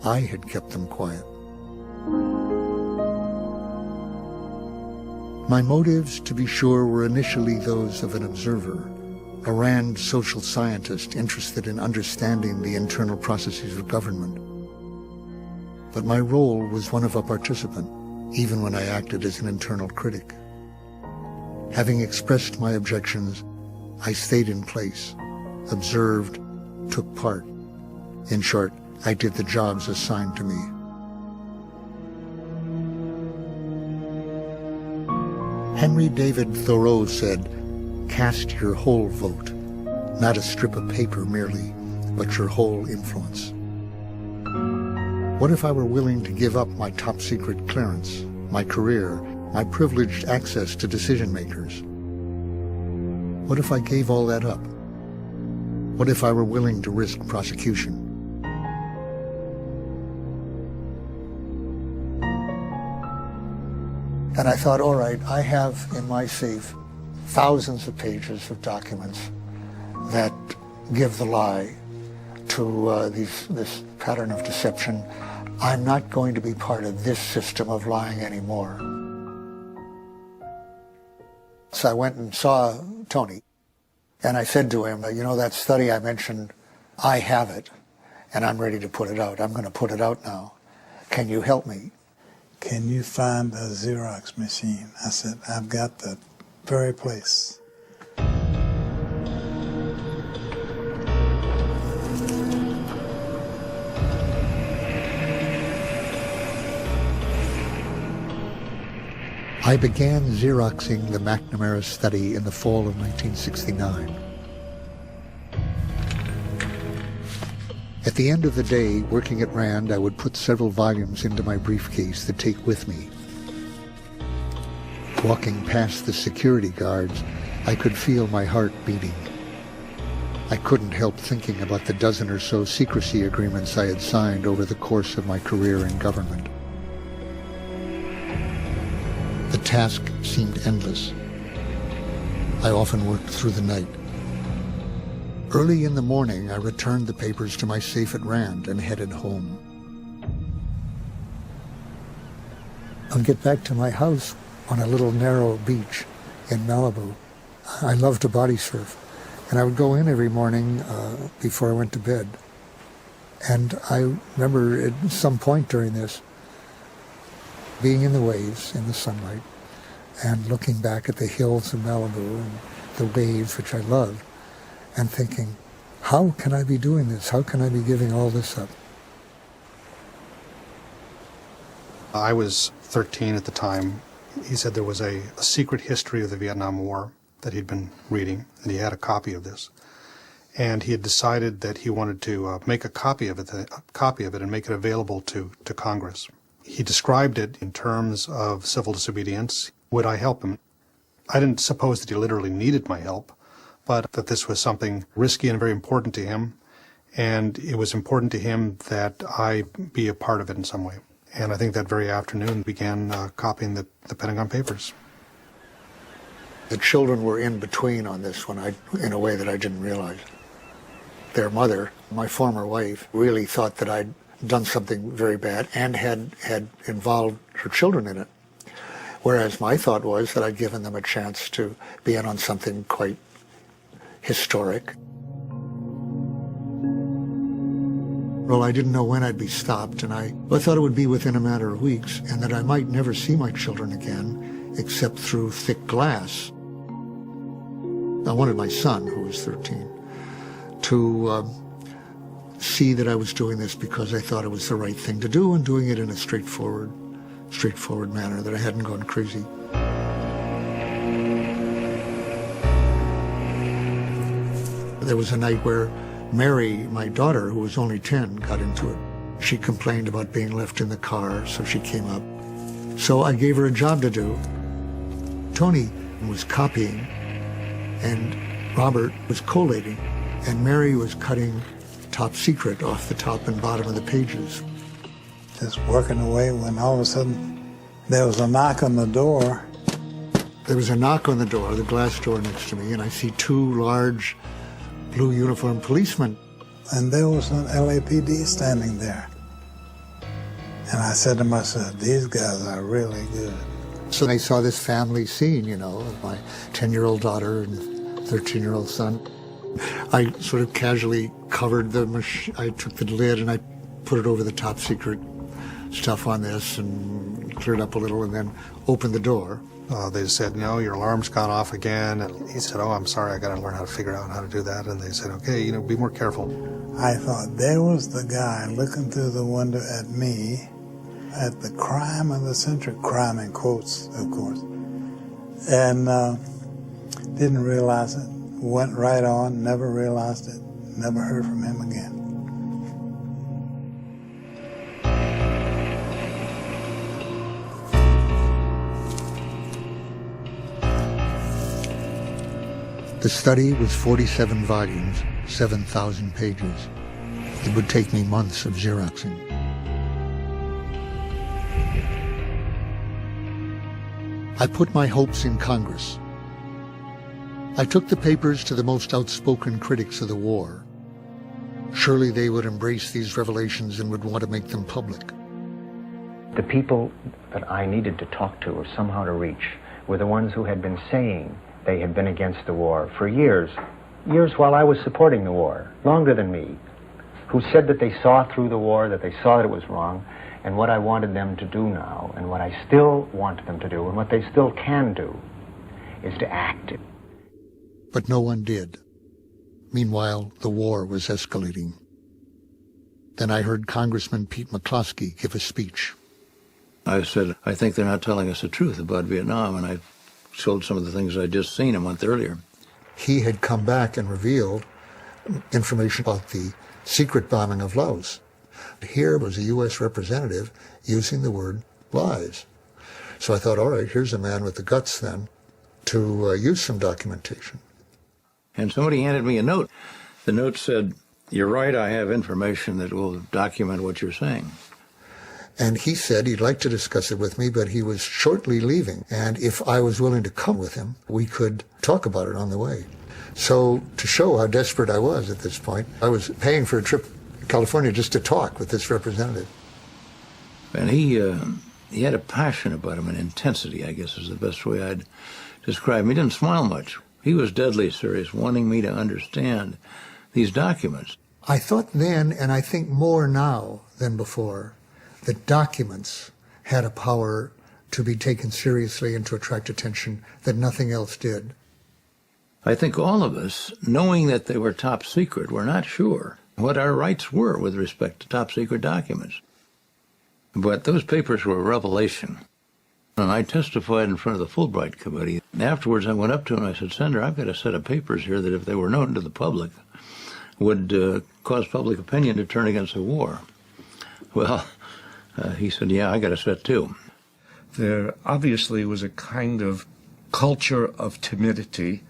I had kept them quiet. My motives, to be sure, were initially those of an observer, a Rand social scientist interested in understanding the internal processes of government. But my role was one of a participant, even when I acted as an internal critic. Having expressed my objections, I stayed in place, observed, took part. In short, I did the jobs assigned to me. Henry David Thoreau said, "Cast your whole vote, not a strip of paper merely, but your whole influence." What if I were willing to give up my top-secret clearance, my career, my privileged access to decision-makers? What if I gave all that up? What if I were willing to risk prosecution? And I thought, all right, I have in my safe thousands of pages of documents that give the lie to this pattern of deception. I'm not going to be part of this system of lying anymore. So I went and saw Tony, and I said to him, you know, that study I mentioned, I have it, and I'm ready to put it out. I'm going to put it out now. Can you help me? Can you find a Xerox machine? I said, I've got the very place. I began Xeroxing the McNamara study in the fall of 1969. At the end of the day, working at Rand, I would put several volumes into my briefcase to take with me. Walking past the security guards, I could feel my heart beating. I couldn't help thinking about the dozen or so secrecy agreements I had signed over the course of my career in government. The task seemed endless. I often worked through the night. Early in the morning, I returned the papers to my safe at Rand and headed home. I'd get back to my house on a little narrow beach in Malibu. I love to body surf, and I would go in every morning before I went to bed. And I remember at some point during this, being in the waves, in the sunlight, and looking back at the hills of Malibu and the waves, which I loved, and thinking, how can I be doing this? How can I be giving all this up? I was 13 at the time. He said there was a secret history of the Vietnam War that he'd been reading, and he had a copy of this. And he had decided that he wanted to make a copy of it and make it available to Congress. He described it in terms of civil disobedience. Would I help him? I didn't suppose that he literally needed my help, but that this was something risky and very important to him, and it was important to him that I be a part of it in some way. And I think that very afternoon began copying the Pentagon Papers. The children were in between on this one, in a way that I didn't realize. Their mother, my former wife, really thought that I'd done something very bad and had involved her children in it. Whereas my thought was that I'd given them a chance to be in on something quite historic. Well, I didn't know when I'd be stopped, and I thought it would be within a matter of weeks, and that I might never see my children again, except through thick glass. I wanted my son, who was 13, to see that I was doing this because I thought it was the right thing to do and doing it in a straightforward manner, that I hadn't gone crazy. There was a night where Mary, my daughter, who was only 10, got into it. She complained about being left in the car, so she came up. So I gave her a job to do. Tony was copying, and Robert was collating, and Mary was cutting top secret off the top and bottom of the pages. Just working away when all of a sudden there was a knock on the door. There was a knock on the door, the glass door next to me, and I see two large blue uniformed policemen. And there was an LAPD standing there. And I said to myself, these guys are really good. So I saw this family scene, of my 10-year-old daughter and 13-year-old son. I sort of casually covered the machine. I took the lid and I put it over the top secret stuff on this and cleared up a little and then opened the door. They said, no, your alarm's gone off again. And he said, oh, I'm sorry, I got to learn how to figure out how to do that. And they said, okay, be more careful. I thought, there was the guy looking through the window at me, at the crime of the century, crime in quotes, of course, and didn't realize it. Went right on, never realized it, never heard from him again. The study was 47 volumes, 7,000 pages. It would take me months of Xeroxing. I put my hopes in Congress. I took the papers to the most outspoken critics of the war. Surely they would embrace these revelations and would want to make them public. The people that I needed to talk to or somehow to reach were the ones who had been saying they had been against the war for years while I was supporting the war, longer than me, who said that they saw through the war, that they saw that it was wrong, and what I wanted them to do now, and what I still want them to do, and what they still can do, is to act. But no one did. Meanwhile, the war was escalating. Then I heard Congressman Pete McCloskey give a speech. I said, I think they're not telling us the truth about Vietnam, and I showed some of the things I'd just seen a month earlier. He had come back and revealed information about the secret bombing of Laos. Here was a U.S. representative using the word lies. So I thought, all right, here's a man with the guts then to use some documentation. And somebody handed me a note. The note said, you're right, I have information that will document what you're saying. And he said he'd like to discuss it with me, but he was shortly leaving. And if I was willing to come with him, we could talk about it on the way. So to show how desperate I was at this point, I was paying for a trip to California just to talk with this representative. And he had a passion about him, an intensity, I guess is the best way I'd describe him. He didn't smile much. He was deadly serious, wanting me to understand these documents. I thought then, and I think more now than before, that documents had a power to be taken seriously and to attract attention that nothing else did. I think all of us, knowing that they were top secret, were not sure what our rights were with respect to top secret documents. But those papers were a revelation. And I testified in front of the Fulbright Committee. Afterwards, I went up to him and I said, Senator, I've got a set of papers here that if they were known to the public would cause public opinion to turn against the war. Well, he said, yeah, I got a set too. There obviously was a kind of culture of timidity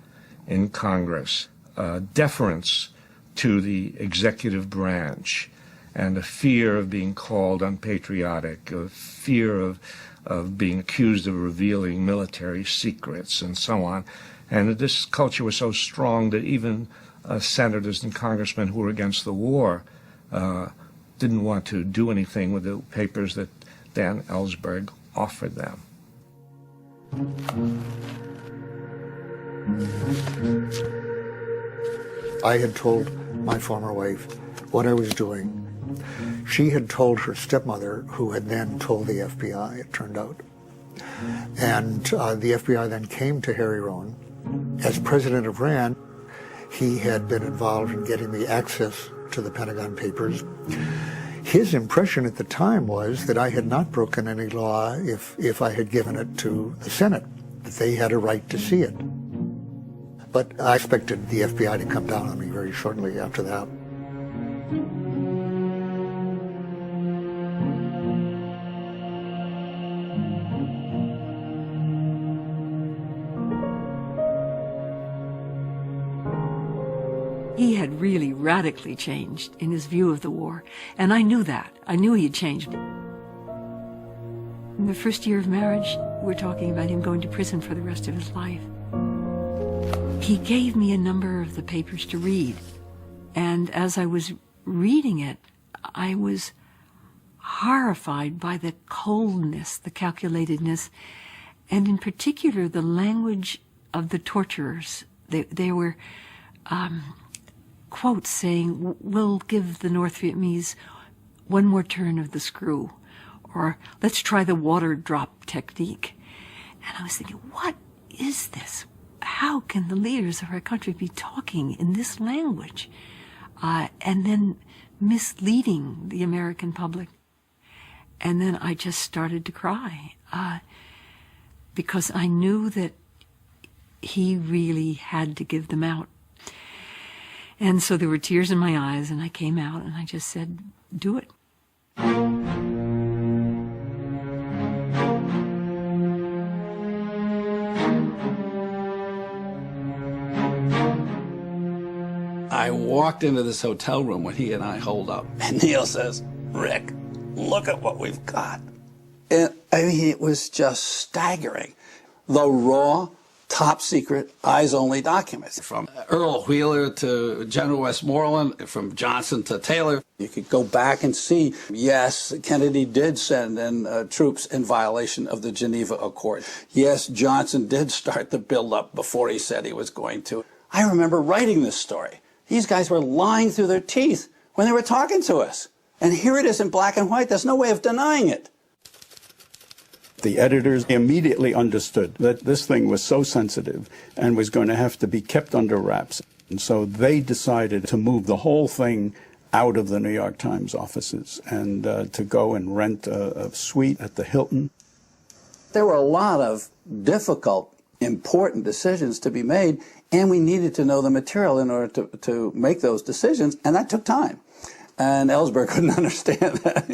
in Congress, deference to the executive branch, and a fear of being called unpatriotic, a fear of being accused of revealing military secrets and so on. And this culture was so strong that even senators and congressmen who were against the war didn't want to do anything with the papers that Dan Ellsberg offered them. I had told my former wife what I was doing. She had told her stepmother, who had then told the FBI, it turned out. And the FBI then came to Harry Rowan. As president of RAND, He had been involved in getting me access to the Pentagon Papers. His impression at the time was that I had not broken any law if I had given it to the Senate, that they had a right to see it. But I expected the FBI to come down on me very shortly after that. He had really radically changed in his view of the war, and I knew that. I knew he had changed. In the first year of marriage, we're talking about him going to prison for the rest of his life. He gave me a number of the papers to read, and as I was reading it, I was horrified by the coldness, the calculatedness, and in particular the language of the torturers. They were quotes saying, "We'll give the North Vietnamese one more turn of the screw," or "Let's try the water drop technique." And I was thinking, what is this? How can the leaders of our country be talking in this language and then misleading the American public? And then I just started to cry because I knew that he really had to give them out. And so there were tears in my eyes, and I came out and I just said, do it. I walked into this hotel room when he and I holed up, and Neil says, "Rick, look at what we've got." And I mean, it was just staggering. The raw, top secret, eyes-only documents. From Earl Wheeler to General Westmoreland, from Johnson to Taylor. You could go back and see, yes, Kennedy did send in troops in violation of the Geneva Accord. Yes, Johnson did start the buildup before he said he was going to. I remember writing this story. These guys were lying through their teeth when they were talking to us. And here it is in black and white. There's no way of denying it. The editors immediately understood that this thing was so sensitive and was going to have to be kept under wraps. And so they decided to move the whole thing out of the New York Times offices and to go and rent a suite at the Hilton. There were a lot of difficult, important decisions to be made, and we needed to know the material in order to make those decisions, and that took time. And Ellsberg couldn't understand that.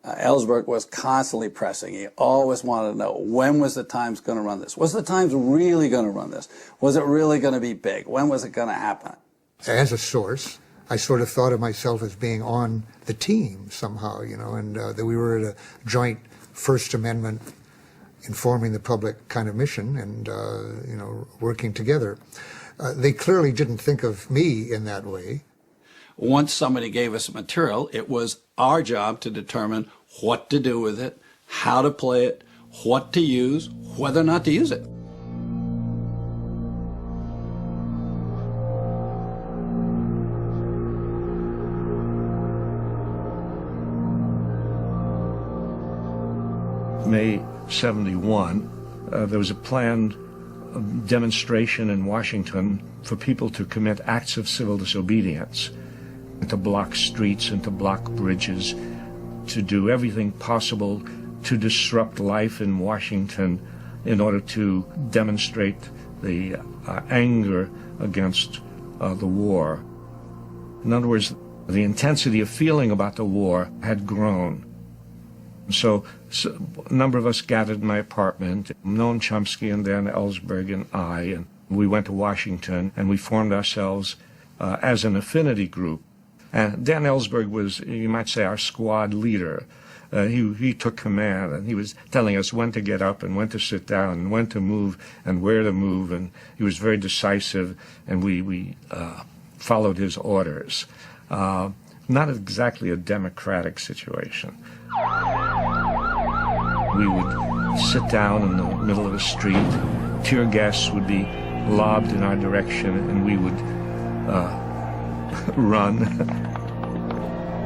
Ellsberg was constantly pressing. He always wanted to know, when was the Times going to run this? Was the Times really going to run this? Was it really going to be big? When was it going to happen? As a source, I sort of thought of myself as being on the team somehow, you know, and that we were at a joint First Amendment informing the public kind of mission and, you know, working together. They clearly didn't think of me in that way. Once somebody gave us material, it was our job to determine what to do with it, how to play it, what to use, whether or not to use it. May 71, there was a planned demonstration in Washington for people to commit acts of civil disobedience, to block streets and to block bridges, to do everything possible to disrupt life in Washington in order to demonstrate the anger against the war. In other words, the intensity of feeling about the war had grown. So a number of us gathered in my apartment, Noam Chomsky and Dan Ellsberg and I, and we went to Washington and we formed ourselves as an affinity group. And Dan Ellsberg was, you might say, our squad leader. He took command, and he was telling us when to get up and when to sit down and when to move and where to move, and he was very decisive, and we followed his orders. Not exactly a democratic situation. We would sit down in the middle of the street, tear gas would be lobbed in our direction, and we would run.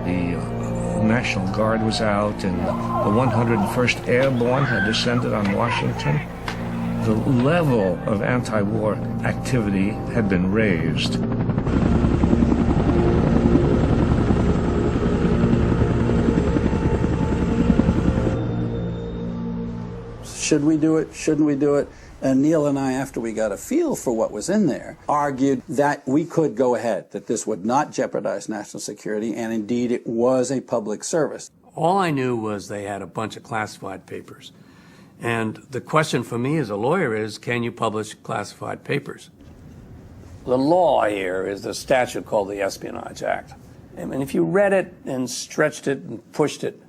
The National Guard was out, and the 101st Airborne had descended on Washington. The level of anti-war activity had been raised. Should we do it? Shouldn't we do it? And Neil and I, after we got a feel for what was in there, argued that we could go ahead, that this would not jeopardize national security, and indeed it was a public service. All I knew was they had a bunch of classified papers. And the question for me as a lawyer is, can you publish classified papers? The law here is the statute called the Espionage Act. And if you read it and stretched it and pushed it,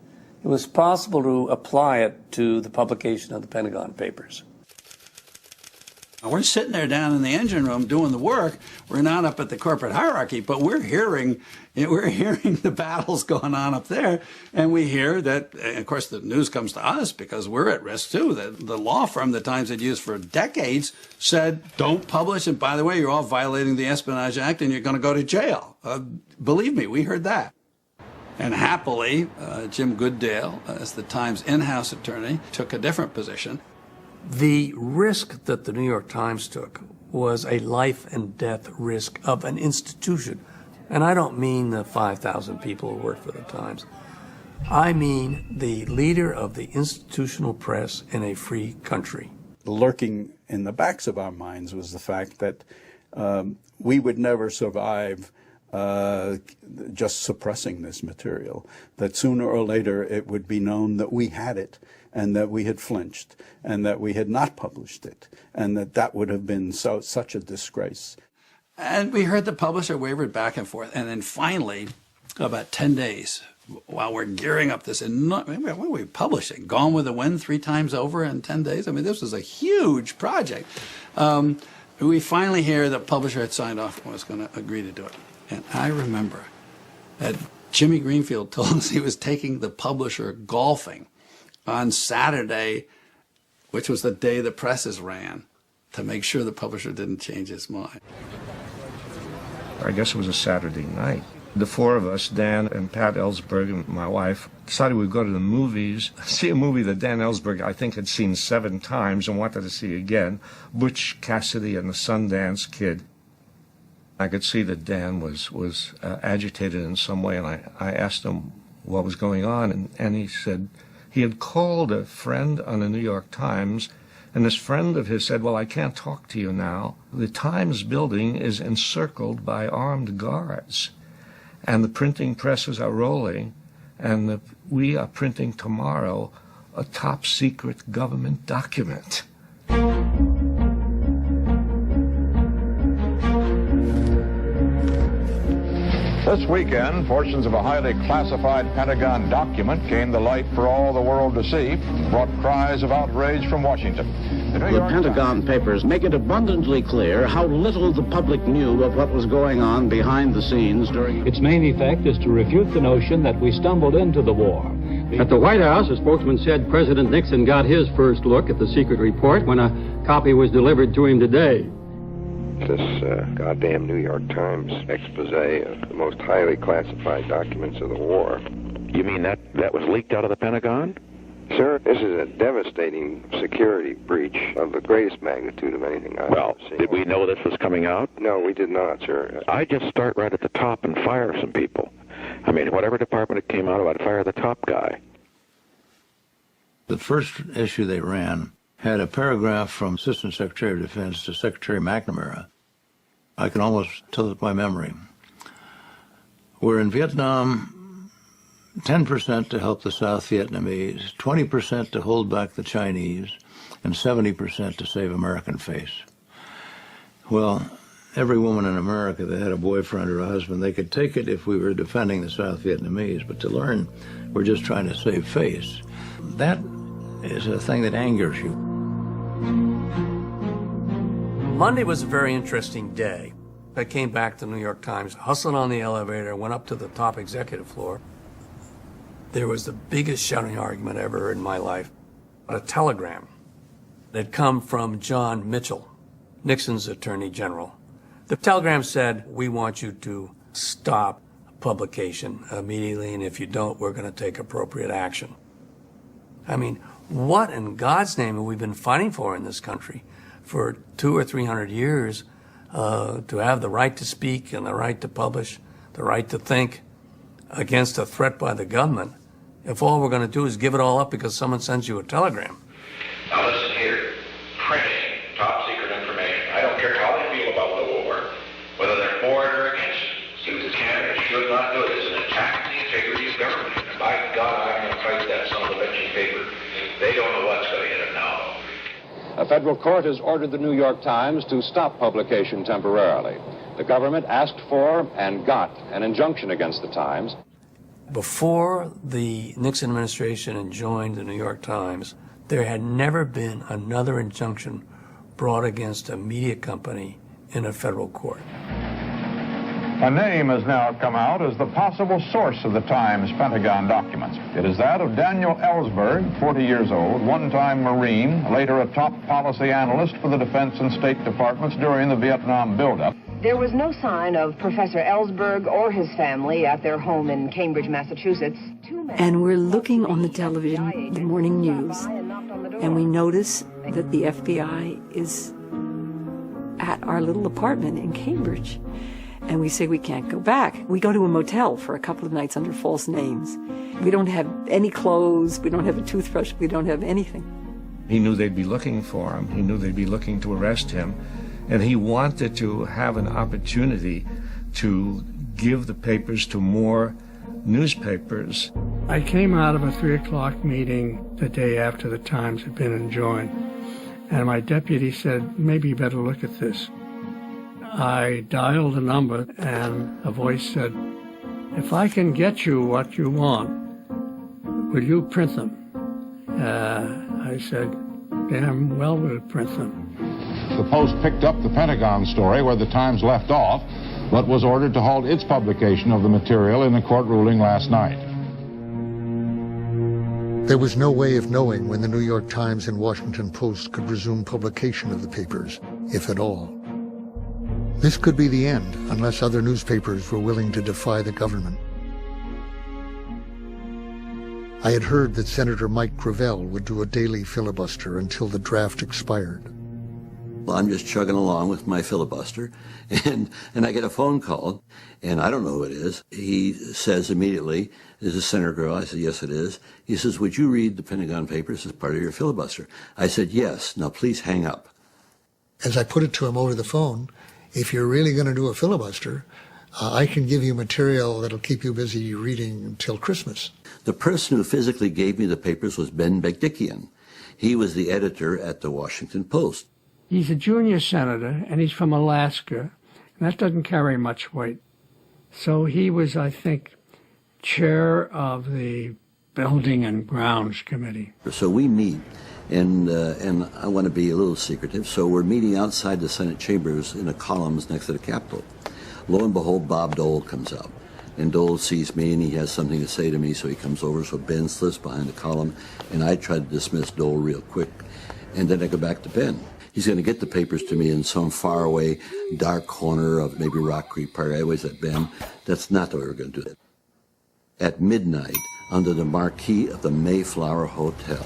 it was possible to apply it to the publication of the Pentagon Papers. We're sitting there down in the engine room doing the work. We're not up at the corporate hierarchy, but we're hearing the battles going on up there, and we hear that, and of course, the news comes to us because we're at risk too. The law firm the Times had used for decades said, don't publish, and by the way, you're all violating the Espionage Act and you're going to go to jail. Believe me, we heard that. And happily, Jim Goodale, as the Times in-house attorney, took a different position. The risk that the New York Times took was a life and death risk of an institution. And I don't mean the 5,000 people who work for the Times. I mean the leader of the institutional press in a free country. Lurking in the backs of our minds was the fact that we would never survive just suppressing this material, that sooner or later it would be known that we had it and that we had flinched and that we had not published it and that would have been such a disgrace. And we heard the publisher wavered back and forth, and then finally, about 10 days, while we're gearing up this what were we publishing? Gone with the Wind 3 times over in 10 days? I mean, this was a huge project. We finally hear the publisher had signed off and was going to agree to do it. And I remember that Jimmy Greenfield told us he was taking the publisher golfing on Saturday, which was the day the presses ran, to make sure the publisher didn't change his mind. I guess it was a Saturday night. The four of us, Dan and Pat Ellsberg and my wife, decided we'd go to the movies, see a movie that Dan Ellsberg, I think, had seen 7 times and wanted to see again, Butch Cassidy and the Sundance Kid. I could see that Dan was agitated in some way, and I asked him what was going on, and he said he had called a friend on the New York Times, and this friend of his said, well, I can't talk to you now. The Times building is encircled by armed guards, and the printing presses are rolling, and we are printing tomorrow a top-secret government document. This weekend, portions of a highly classified Pentagon document came to light for all the world to see, brought cries of outrage from Washington. The Pentagon Papers make it abundantly clear how little the public knew of what was going on behind the scenes during... Its main effect is to refute the notion that we stumbled into the war. At the White House, a spokesman said President Nixon got his first look at the secret report when a copy was delivered to him today. This goddamn New York Times expose of the most highly classified documents of the war. You mean that was leaked out of the Pentagon? Sir, this is a devastating security breach of the greatest magnitude of anything I've ever seen. Did we know this was coming out? No, we did not, sir. I'd just start right at the top and fire some people. I mean, whatever department it came out of, I'd fire the top guy. The first issue they ran had a paragraph from Assistant Secretary of Defense to Secretary McNamara. I can almost tell it by memory. We're in Vietnam, 10% to help the South Vietnamese, 20% to hold back the Chinese, and 70% to save American face. Well, every woman in America that had a boyfriend or a husband, they could take it if we were defending the South Vietnamese, but to learn we're just trying to save face, that is a thing that angers you. Monday was a very interesting day. I came back to the New York Times, hustled on the elevator, went up to the top executive floor. There was the biggest shouting argument ever in my life. A telegram that had come from John Mitchell, Nixon's Attorney General. The telegram said, we want you to stop publication immediately, and if you don't, we're going to take appropriate action. I mean, what in God's name have we been fighting for in this country? For 200 or 300 years, to have the right to speak and the right to publish, the right to think against a threat by the government, if all we're going to do is give it all up because someone sends you a telegram. Now listen here, printing top secret information, I don't care how they feel about the war, whether they're for it or against it, you can and should not do it. It's an attack on the integrity of government. And by God, I'm going to fight that son of a bitching paper. They don't know what's going to hit it now. A federal court has ordered the New York Times to stop publication temporarily. The government asked for and got an injunction against the Times. Before the Nixon administration enjoined the New York Times, there had never been another injunction brought against a media company in a federal court. A name has now come out as the possible source of the Times Pentagon documents. It is that of Daniel Ellsberg, 40 years old, one-time Marine, later a top policy analyst for the Defense and State Departments during the Vietnam buildup. There was no sign of Professor Ellsberg or his family at their home in Cambridge, Massachusetts. And we're looking on the television, the morning news, and we notice that the FBI is at our little apartment in Cambridge. And we say we can't go back. We go to a motel for a couple of nights under false names. We don't have any clothes, we don't have a toothbrush, we don't have anything. He knew they'd be looking for him. He knew they'd be looking to arrest him. And he wanted to have an opportunity to give the papers to more newspapers. I came out of a 3 o'clock meeting the day after the Times had been enjoined, and my deputy said, maybe you better look at this. I dialed a number, and a voice said, if I can get you what you want, will you print them? I said, damn well we'll print them. The Post picked up the Pentagon story where the Times left off, but was ordered to halt its publication of the material in a court ruling last night. There was no way of knowing when the New York Times and Washington Post could resume publication of the papers, if at all. This could be the end unless other newspapers were willing to defy the government. I had heard that Senator Mike Gravel would do a daily filibuster until the draft expired. Well, I'm just chugging along with my filibuster, and I get a phone call, and I don't know who it is. He says immediately, is this Senator Gravel? I said, yes, it is. He says, would you read the Pentagon Papers as part of your filibuster? I said, yes. Now, please hang up. As I put it to him over the phone, if you're really going to do a filibuster, I can give you material that'll keep you busy reading until Christmas. The person who physically gave me the papers was Ben Begdickian. He was the editor at the Washington Post. He's a junior senator, and he's from Alaska, and that doesn't carry much weight. So he was, I think, chair of the Building and Grounds Committee. So we meet. And I want to be a little secretive, so we're meeting outside the Senate chambers in the columns next to the Capitol. Lo and behold, Bob Dole comes out. And Dole sees me, and he has something to say to me, so he comes over. So Ben slips behind the column, and I try to dismiss Dole real quick. And then I go back to Ben. He's going to get the papers to me in some faraway, dark corner of maybe Rock Creek Park. I always said, Ben, that's not the way we're going to do it. At midnight, under the marquee of the Mayflower Hotel,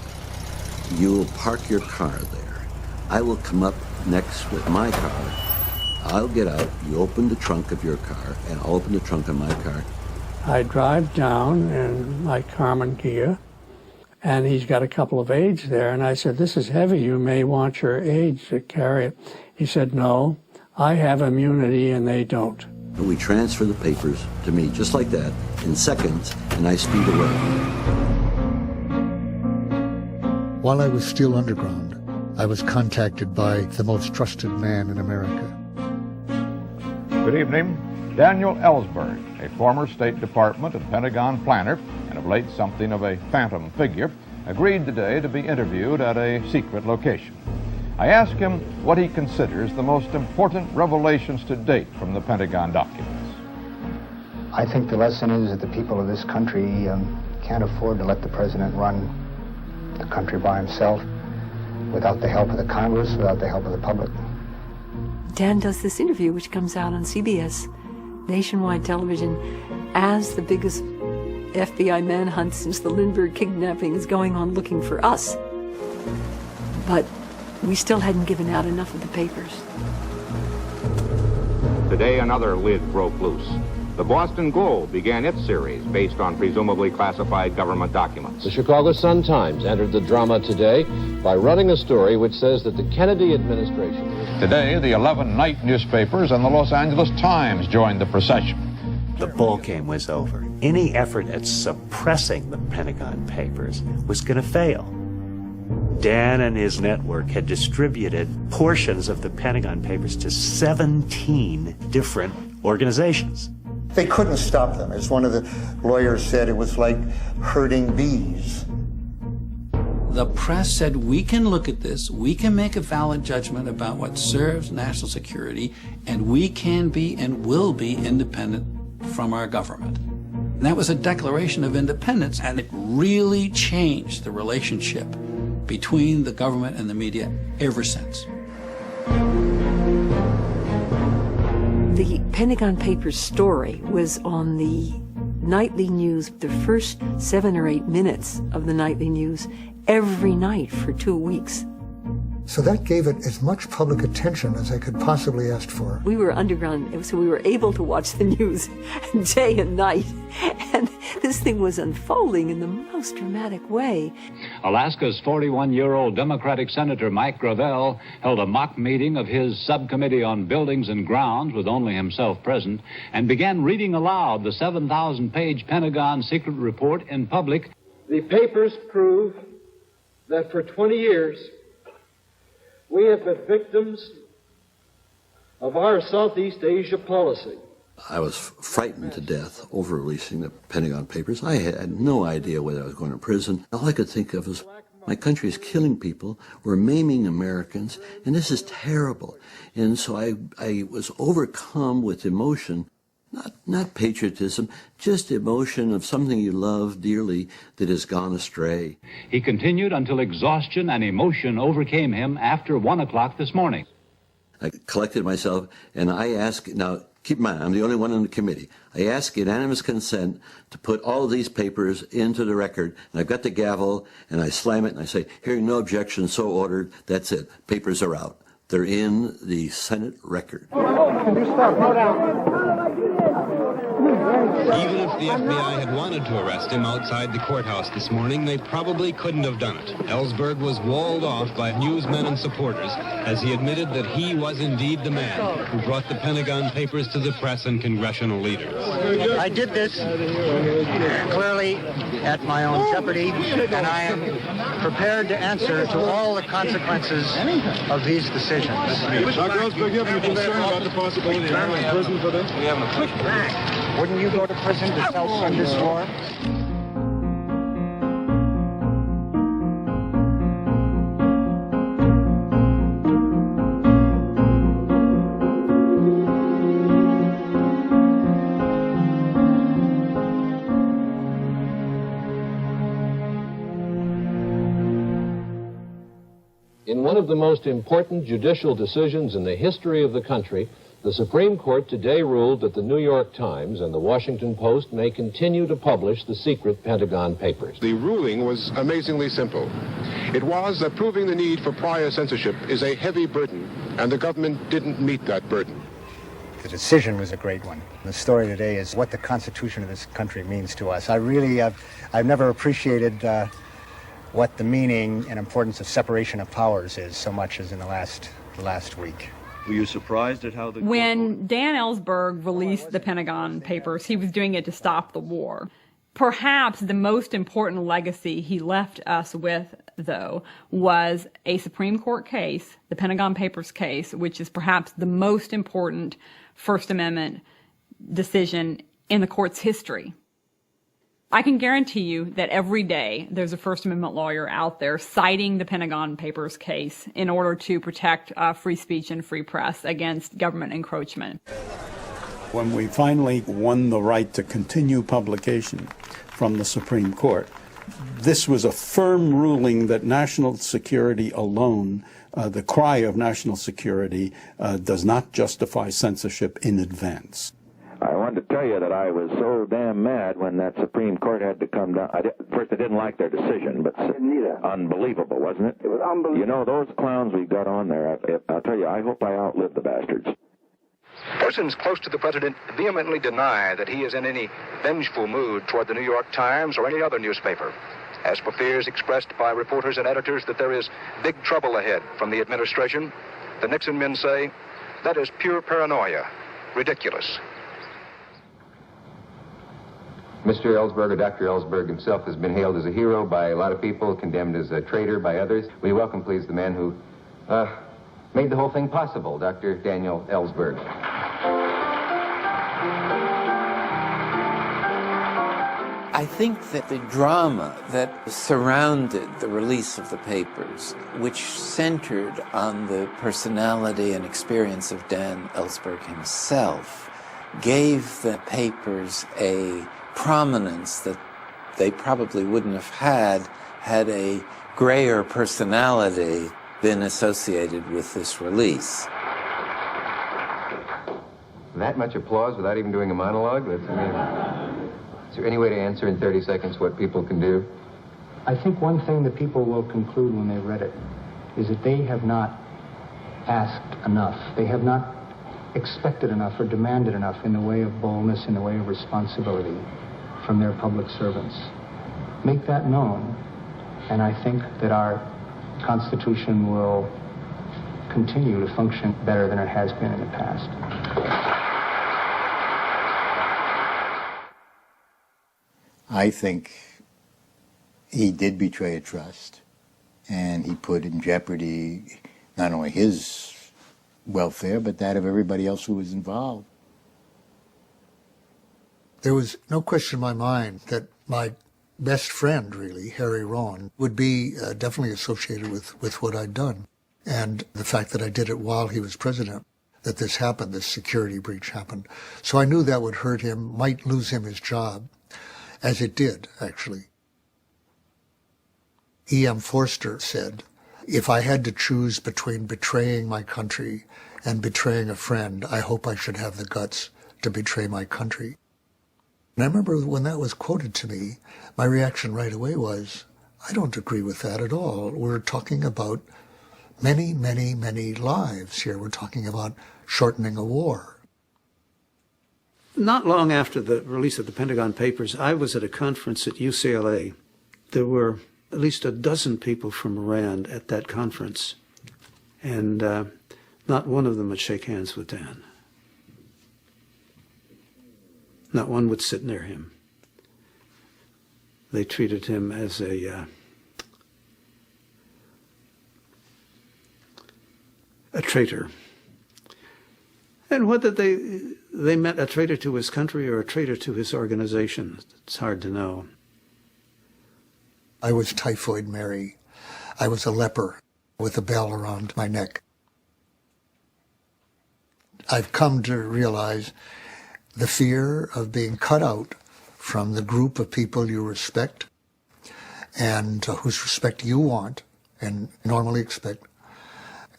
you will park your car there. I will come up next with my car. I'll get out, you open the trunk of your car, and I'll open the trunk of my car. I drive down in my Carmen Kia, and he's got a couple of aides there, and I said, this is heavy, you may want your aides to carry it. He said, no, I have immunity and they don't. We transfer the papers to me just like that, in seconds, and I speed away. While I was still underground, I was contacted by the most trusted man in America. Good evening. Daniel Ellsberg, a former State Department and Pentagon planner, and of late something of a phantom figure, agreed today to be interviewed at a secret location. I asked him what he considers the most important revelations to date from the Pentagon documents. I think the lesson is that the people of this country can't afford to let the president run the country by himself, without the help of the Congress, without the help of the public. Dan does this interview, which comes out on CBS, nationwide television, as the biggest FBI manhunt since the Lindbergh kidnapping is going on looking for us. But we still hadn't given out enough of the papers. Today, another lid broke loose. The Boston Globe began its series based on presumably classified government documents. The Chicago Sun-Times entered the drama today by running a story which says that the Kennedy administration... Today, the 11 night newspapers and the Los Angeles Times joined the procession. The ball game was over. Any effort at suppressing the Pentagon Papers was going to fail. Dan and his network had distributed portions of the Pentagon Papers to 17 different organizations. They couldn't stop them. As one of the lawyers said, it was like herding bees. The press said, we can look at this, we can make a valid judgment about what serves national security, and we can be and will be independent from our government. And that was a declaration of independence, and it really changed the relationship between the government and the media ever since. The Pentagon Papers story was on the nightly news, the first 7 or 8 minutes of the nightly news every night for 2 weeks. So that gave it as much public attention as I could possibly ask for. We were underground, so we were able to watch the news day and night. And this thing was unfolding in the most dramatic way. Alaska's 41-year-old Democratic Senator Mike Gravel held a mock meeting of his subcommittee on buildings and grounds with only himself present and began reading aloud the 7,000-page Pentagon secret report in public. The papers prove that for 20 years, we have been victims of our Southeast Asia policy. I was frightened to death over releasing the Pentagon Papers. I had no idea whether I was going to prison. All I could think of was my country is killing people, we're maiming Americans, and this is terrible. And so I was overcome with emotion, not patriotism, just emotion of something you love dearly that has gone astray. He continued until exhaustion and emotion overcame him after 1 o'clock this morning. I collected myself, and I asked, now keep in mind, I'm the only one on the committee. I asked unanimous consent to put all of these papers into the record, and I've got the gavel, and I slam it, and I say, hearing no objection, so ordered, that's it. Papers are out. They're in the Senate record. Can you stop? Slow down. Even if the FBI had wanted to arrest him outside the courthouse this morning, they probably couldn't have done it. Ellsberg was walled off by newsmen and supporters as he admitted that he was indeed the man who brought the Pentagon Papers to the press and congressional leaders. I did this clearly at my own jeopardy, and I am prepared to answer to all the consequences of these decisions. Dr. Ellsberg, you have any concern about the possibility of going to prison for this? We haven't clicked back. Wouldn't you go to prison to self-fund this war? In one of the most important judicial decisions in the history of the country, the Supreme Court today ruled that the New York Times and the Washington Post may continue to publish the secret Pentagon Papers. The ruling was amazingly simple. It was that proving the need for prior censorship is a heavy burden, and the government didn't meet that burden. The decision was a great one. The story today is what the Constitution of this country means to us. I've never appreciated what the meaning and importance of separation of powers is so much as in the last week. Were you surprised at how the... When Dan Ellsberg released the Pentagon Papers, he was doing it to stop the war. Perhaps the most important legacy he left us with, though, was a Supreme Court case, the Pentagon Papers case, which is perhaps the most important First Amendment decision in the court's history. I can guarantee you that every day there's a First Amendment lawyer out there citing the Pentagon Papers case in order to protect free speech and free press against government encroachment. When we finally won the right to continue publication from the Supreme Court, this was a firm ruling that national security alone, the cry of national security, does not justify censorship in advance. I wanted to tell you that I was so damn mad when that Supreme Court had to come down. First, I didn't like their decision, but unbelievable, wasn't it? It was unbelievable. You know, those clowns we got on there, I'll tell you, I hope I outlive the bastards. Persons close to the president vehemently deny that he is in any vengeful mood toward the New York Times or any other newspaper. As for fears expressed by reporters and editors that there is big trouble ahead from the administration, the Nixon men say that is pure paranoia, ridiculous. Mr. Ellsberg, or Dr. Ellsberg himself, has been hailed as a hero by a lot of people, condemned as a traitor by others. We welcome, please, the man who made the whole thing possible, Dr. Daniel Ellsberg. I think that the drama that surrounded the release of the papers, which centered on the personality and experience of Dan Ellsberg himself, gave the papers a prominence that they probably wouldn't have had a grayer personality been associated with this release. That much applause without even doing a monologue? Is there any way to answer in 30 seconds what people can do? I think one thing that people will conclude when they read it is that they have not asked enough. They have not expected enough or demanded enough in the way of boldness, in the way of responsibility from their public servants. Make that known, and I think that our Constitution will continue to function better than it has been in the past. I think he did betray a trust, and he put in jeopardy not only his welfare, but that of everybody else who was involved. There was no question in my mind that my best friend, really, Harry Rowan, would be definitely associated with what I'd done. And the fact that I did it while he was president, that this happened, this security breach happened. So I knew that would hurt him, might lose him his job, as it did, actually. E.M. Forster said, if I had to choose between betraying my country and betraying a friend, I hope I should have the guts to betray my country. And I remember when that was quoted to me, my reaction right away was, I don't agree with that at all. We're talking about many, many, many lives here. We're talking about shortening a war. Not long after the release of the Pentagon Papers, I was at a conference at UCLA. There were at least a dozen people from Rand at that conference, and not one of them would shake hands with Dan. Not one would sit near him. They treated him as a traitor. And whether they meant a traitor to his country or a traitor to his organization, it's hard to know. I was Typhoid Mary. I was a leper with a bell around my neck. I've come to realize the fear of being cut out from the group of people you respect and whose respect you want and normally expect,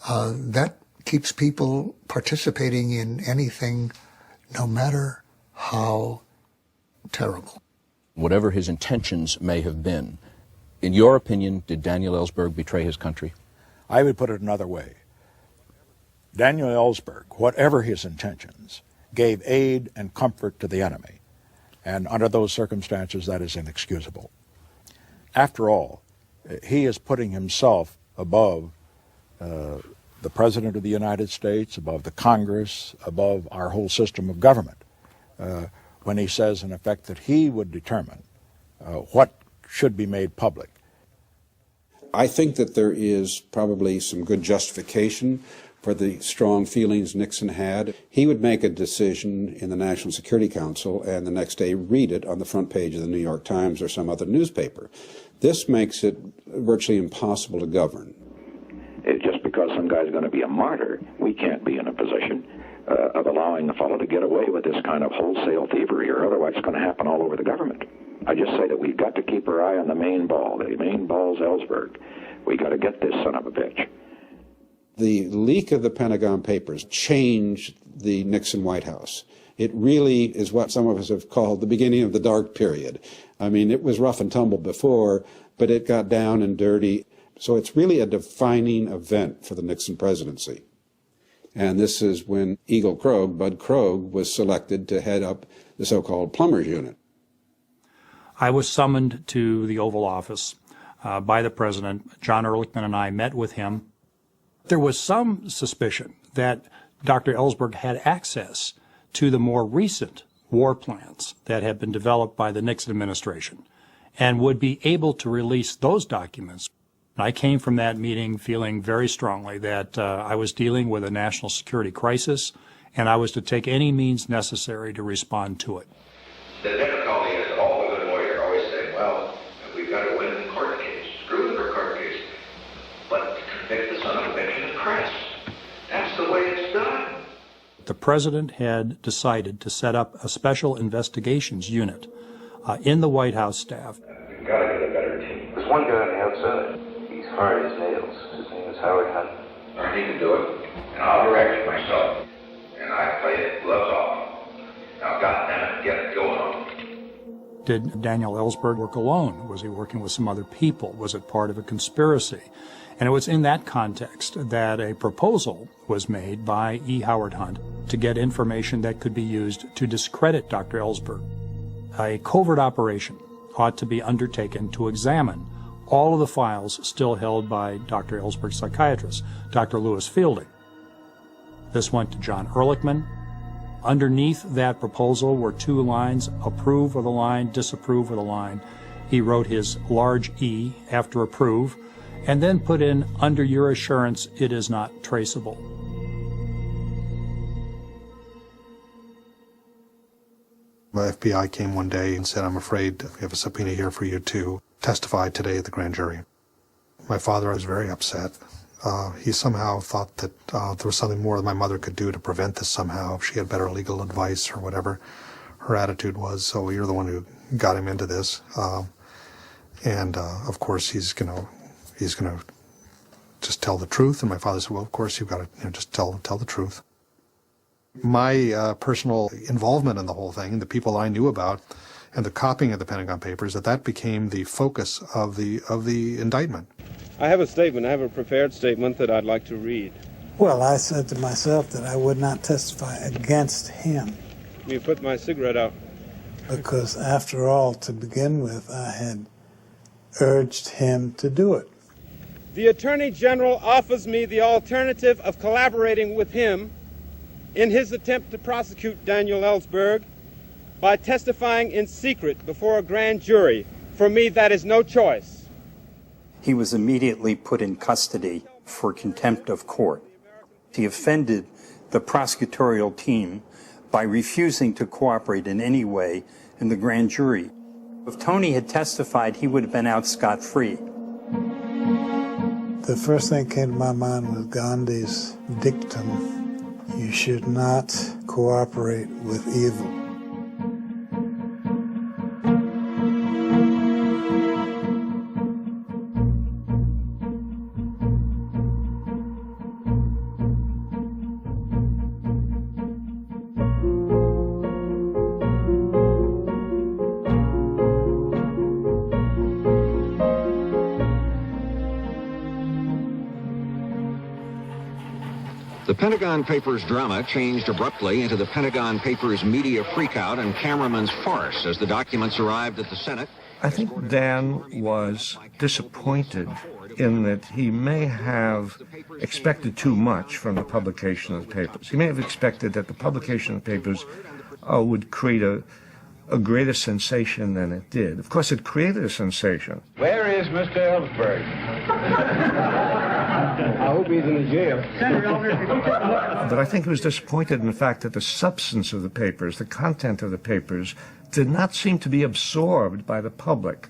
that keeps people participating in anything, no matter how terrible. Whatever his intentions may have been, in your opinion, did Daniel Ellsberg betray his country? I would put it another way. Daniel Ellsberg, whatever his intentions, gave aid and comfort to the enemy. And under those circumstances, that is inexcusable. After all, he is putting himself above the President of the United States, above the Congress, above our whole system of government, when he says, in effect, that he would determine what should be made public. I think that there is probably some good justification for the strong feelings Nixon had. He would make a decision in the National Security Council and the next day read it on the front page of the New York Times or some other newspaper. This makes it virtually impossible to govern. Just because some guy's going to be a martyr, we can't be in a position of allowing the fellow to get away with this kind of wholesale thievery, or otherwise it's going to happen all over the government. I just say that we've got to keep our eye on the main ball. The main ball's Ellsberg. We got to get this son of a bitch. The leak of the Pentagon Papers changed the Nixon White House. It really is what some of us have called the beginning of the dark period. I mean, it was rough and tumble before, but it got down and dirty. So it's really a defining event for the Nixon presidency. And this is when Eagle Krogh, Bud Krogh, was selected to head up the so-called plumbers unit. I was summoned to the Oval Office by the President. John Ehrlichman and I met with him. There was some suspicion that Dr. Ellsberg had access to the more recent war plans that had been developed by the Nixon administration and would be able to release those documents. I came from that meeting feeling very strongly that I was dealing with a national security crisis and I was to take any means necessary to respond to it. The difficulty is all the good lawyers always say, well, we've got to win the court case, screw the court case, but convict the son of a bitch in the press. That's the way it's done. The President had decided to set up a special investigations unit in the White House staff. We've got to get a better team. There's one guy on the outside. He's hard as nails. His name is Howard Hunt. I need to do it, and I'll direct it myself. And I play it gloves off. Now, goddammit, get it going on. Did Daniel Ellsberg work alone? Was he working with some other people? Was it part of a conspiracy? And it was in that context that a proposal was made by E. Howard Hunt to get information that could be used to discredit Dr. Ellsberg. A covert operation ought to be undertaken to examine all of the files still held by Dr. Ellsberg's psychiatrist, Dr. Lewis Fielding. This went to John Ehrlichman. Underneath that proposal were two lines, approve of the line, disapprove of the line. He wrote his large E after approve, and then put in, under your assurance, it is not traceable. The FBI came one day and said, I'm afraid we have a subpoena here for you to testify today at the grand jury. My father was very upset. He somehow thought that there was something more that my mother could do to prevent this somehow, if she had better legal advice or whatever her attitude was. So you're the one who got him into this. Of course, he's going to just tell the truth. And my father said, well, of course, you've got to just tell the truth. My personal involvement in the whole thing, the people I knew about, and the copying of the Pentagon Papers, that became the focus of the indictment. I have a prepared statement that I'd like to read. Well, I said to myself that I would not testify against him. You put my cigarette out. Because after all, to begin with, I had urged him to do it. The Attorney General offers me the alternative of collaborating with him in his attempt to prosecute Daniel Ellsberg by testifying in secret before a grand jury. For me, that is no choice. He was immediately put in custody for contempt of court. He offended the prosecutorial team by refusing to cooperate in any way in the grand jury. If Tony had testified, he would have been out scot-free. The first thing that came to my mind was Gandhi's dictum, you should not cooperate with evil. The Pentagon Papers drama changed abruptly into the Pentagon Papers media freakout and cameraman's farce as the documents arrived at the Senate. I think Dan was disappointed in that he may have expected too much from the publication of the papers. He may have expected that the publication of the papers would create a greater sensation than it did. Of course, it created a sensation. Where is Mr. Ellsberg? I hope he's in the jail. But I think he was disappointed in the fact that the substance of the papers, the content of the papers, did not seem to be absorbed by the public.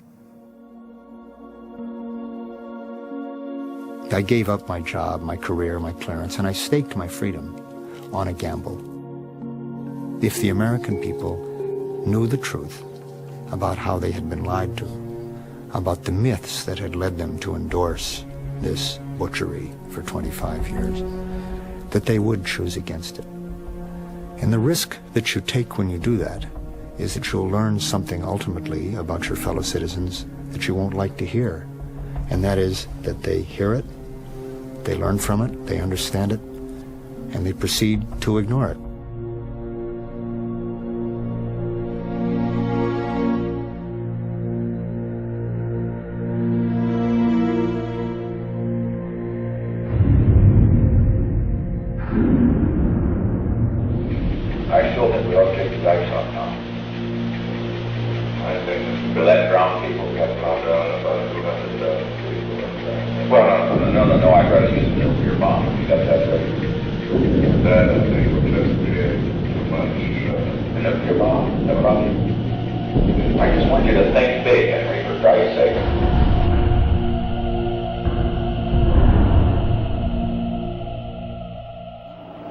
I gave up my job, my career, my clearance, and I staked my freedom on a gamble. If the American people knew the truth about how they had been lied to, about the myths that had led them to endorse this butchery for 25 years, that they would choose against it. And the risk that you take when you do that is that you'll learn something ultimately about your fellow citizens that you won't like to hear. And that is that they hear it, they learn from it, they understand it, and they proceed to ignore it. I still think we ought to take the dice off now. I think to let drown people get drowned out about 200 people. Well, no, I'd rather use a nuclear bomb if you got that ready. That, I think, would just create too much. A nuclear bomb? No problem. I just want you to think big, Henry, for Christ's sake.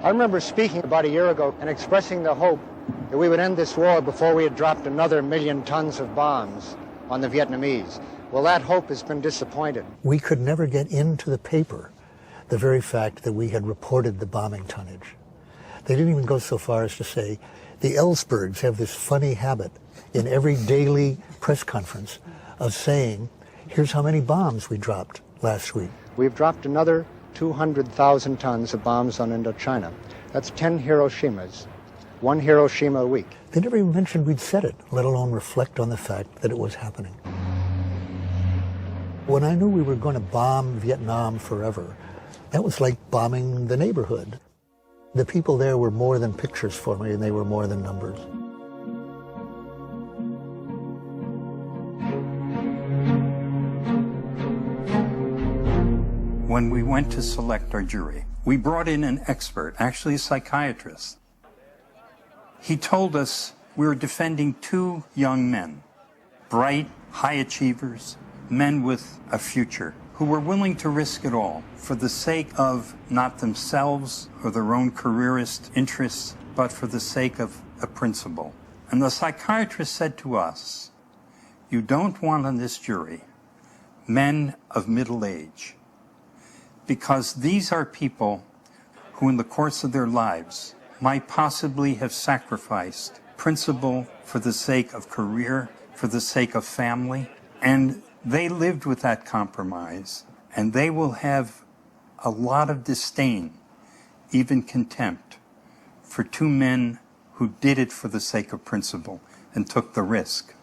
I remember speaking about a year ago and expressing the hope that we would end this war before we had dropped another 1 million tons of bombs on the Vietnamese. Well, that hope has been disappointed. We could never get into the paper the very fact that we had reported the bombing tonnage. They didn't even go so far as to say, the Ellsbergs have this funny habit in every daily press conference of saying, here's how many bombs we dropped last week. We've dropped another 200,000 tons of bombs on Indochina. That's 10 Hiroshimas, 1 Hiroshima a week. They never even mentioned we'd said it, let alone reflect on the fact that it was happening. When I knew we were going to bomb Vietnam forever, that was like bombing the neighborhood. The people there were more than pictures for me, and they were more than numbers. When we went to select our jury, we brought in an expert, actually a psychiatrist. He told us we were defending 2 young men, bright, high achievers, men with a future, who were willing to risk it all for the sake of not themselves or their own careerist interests, but for the sake of a principle. And the psychiatrist said to us, you don't want on this jury men of middle age, because these are people who in the course of their lives might possibly have sacrificed principle for the sake of career, for the sake of family, and they lived with that compromise, and they will have a lot of disdain, even contempt, for 2 men who did it for the sake of principle and took the risk.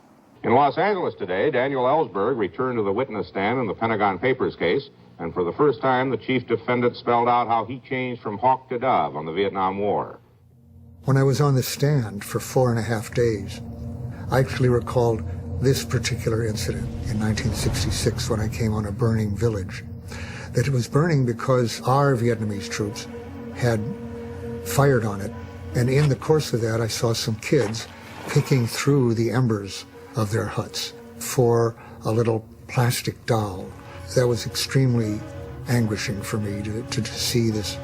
In Los Angeles today, Daniel Ellsberg returned to the witness stand in the Pentagon Papers case, and for the first time, the chief defendant spelled out how he changed from hawk to dove on the Vietnam War. When I was on the stand for 4.5 days, I actually recalled this particular incident in 1966 when I came on a burning village. That it was burning because our Vietnamese troops had fired on it, and in the course of that I saw some kids picking through the embers of their huts for a little plastic doll. That was extremely anguishing for me to see this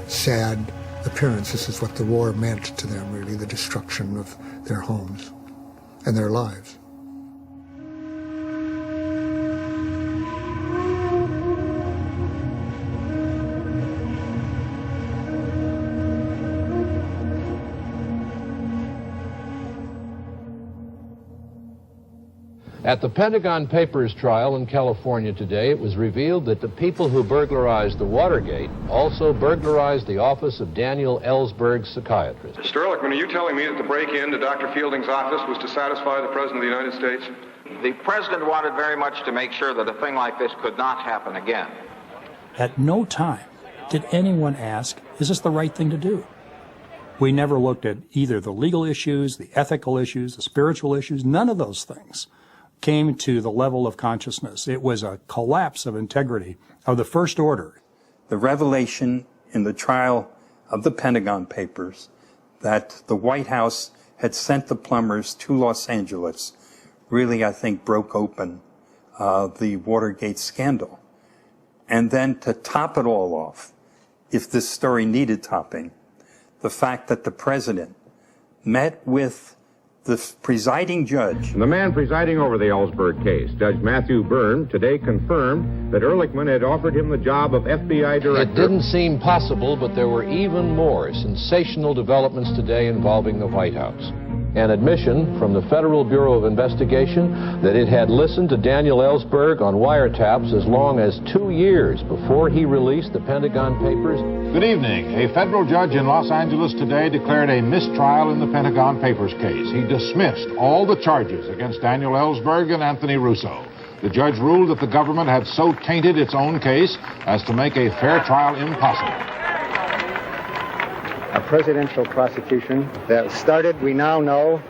sad appearance. This is what the war meant to them, really, the destruction of their homes and their lives. At the Pentagon Papers trial in California today, it was revealed that the people who burglarized the Watergate also burglarized the office of Daniel Ellsberg, psychiatrist. Mr. Ehrlichman, are you telling me that the break-in to Dr. Fielding's office was to satisfy the President of the United States? The President wanted very much to make sure that a thing like this could not happen again. At no time did anyone ask, is this the right thing to do? We never looked at either the legal issues, the ethical issues, the spiritual issues, none of those things came to the level of consciousness. It was a collapse of integrity of the first order. The revelation in the trial of the Pentagon Papers that the White House had sent the plumbers to Los Angeles really, I think, broke open the Watergate scandal. And then to top it all off, if this story needed topping, the fact that the President met with the presiding judge. The man presiding over the Ellsberg case, Judge Matthew Byrne, today confirmed that Ehrlichman had offered him the job of FBI director. It didn't seem possible, but there were even more sensational developments today involving the White House. an admission from the Federal Bureau of Investigation that it had listened to Daniel Ellsberg on wiretaps as long as 2 years before he released the Pentagon Papers. Good evening. A federal judge in Los Angeles today declared a mistrial in the Pentagon Papers case. He dismissed all the charges against Daniel Ellsberg and Anthony Russo. The judge ruled that the government had so tainted its own case as to make a fair trial impossible. A presidential prosecution that started, we now know,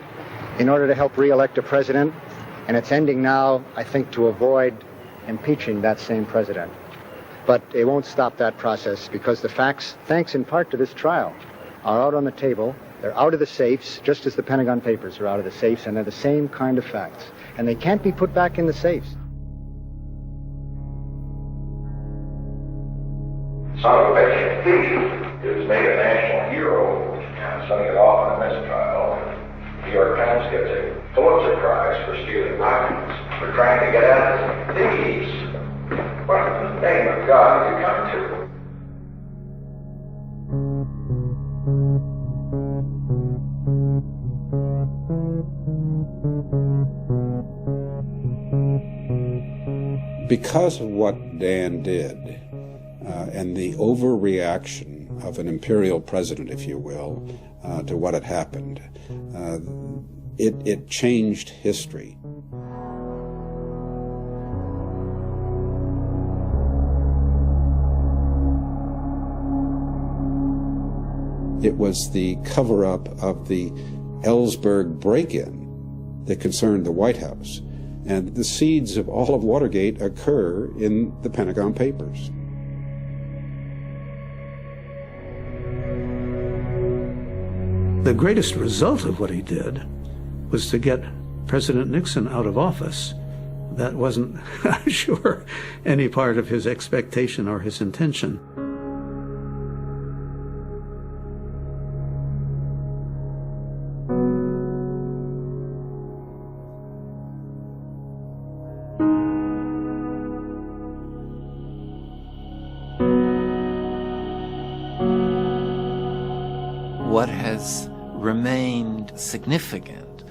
in order to help re-elect a president, and it's ending now, I think, to avoid impeaching that same president. But it won't stop that process because the facts, thanks in part to this trial, are out on the table. They're out of the safes, just as the Pentagon Papers are out of the safes, and they're the same kind of facts. And they can't be put back in the safes. Son of a bitch thief is made a national hero and sending it off on a mistrial. New York Times gets a Pulitzer Prize for stealing documents. We're trying to get at thieves. What in the name of God have you come to? Because of what Dan did, and the overreaction of an imperial president, if you will, to what had happened, it changed history. It was the cover-up of the Ellsberg break-in that concerned the White House. And the seeds of all of Watergate occur in the Pentagon Papers. The greatest result of what he did was to get President Nixon out of office. That wasn't, I'm sure, any part of his expectation or his intention. What has remained significant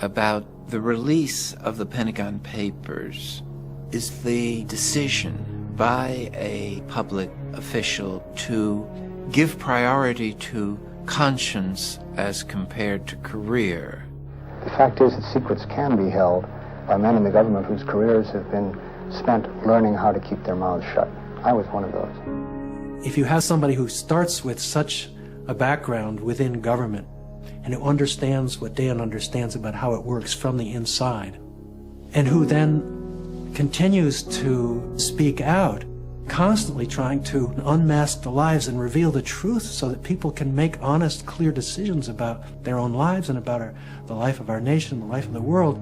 about the release of the Pentagon Papers is the decision by a public official to give priority to conscience as compared to career. The fact is that secrets can be held by men in the government whose careers have been spent learning how to keep their mouths shut. I was one of those. If you have somebody who starts with such a background within government and who understands what Dan understands about how it works from the inside, and who then continues to speak out, constantly trying to unmask the lies and reveal the truth so that people can make honest, clear decisions about their own lives and about the life of our nation, the life of the world.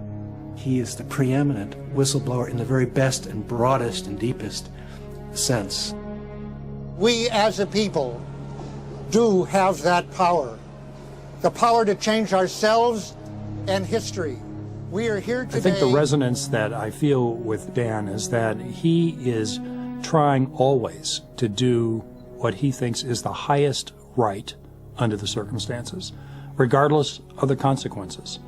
He is the preeminent whistleblower in the very best and broadest and deepest sense. We as a people do have that power, the power to change ourselves and history. We are here today. I think the resonance that I feel with Dan is that he is trying always to do what he thinks is the highest right under the circumstances, regardless of the consequences.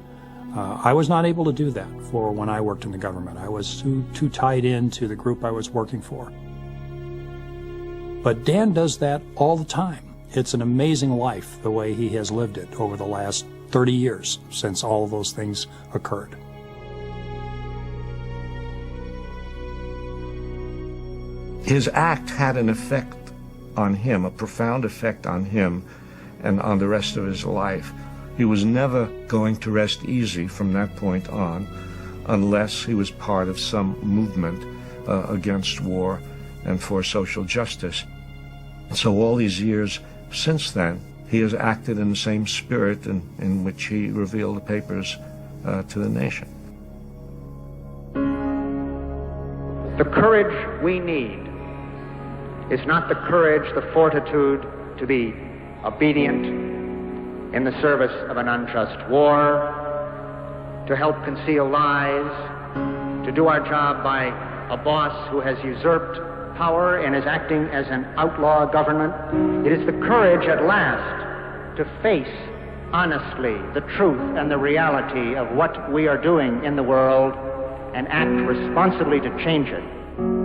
I was not able to do that for when I worked in the government. I was too tied into the group I was working for. But Dan does that all the time. It's an amazing life, the way he has lived it over the last 30 years since all of those things occurred. His act had an effect on him, a profound effect on him and on the rest of his life. He was never going to rest easy from that point on unless he was part of some movement against war and for social justice. So all these years since then, he has acted in the same spirit in which he revealed the papers to the nation. The courage we need is not the courage, the fortitude to be obedient in the service of an unjust war, to help conceal lies, to do our job by a boss who has usurped power and is acting as an outlaw government. It is the courage at last to face honestly the truth and the reality of what we are doing in the world and act responsibly to change it.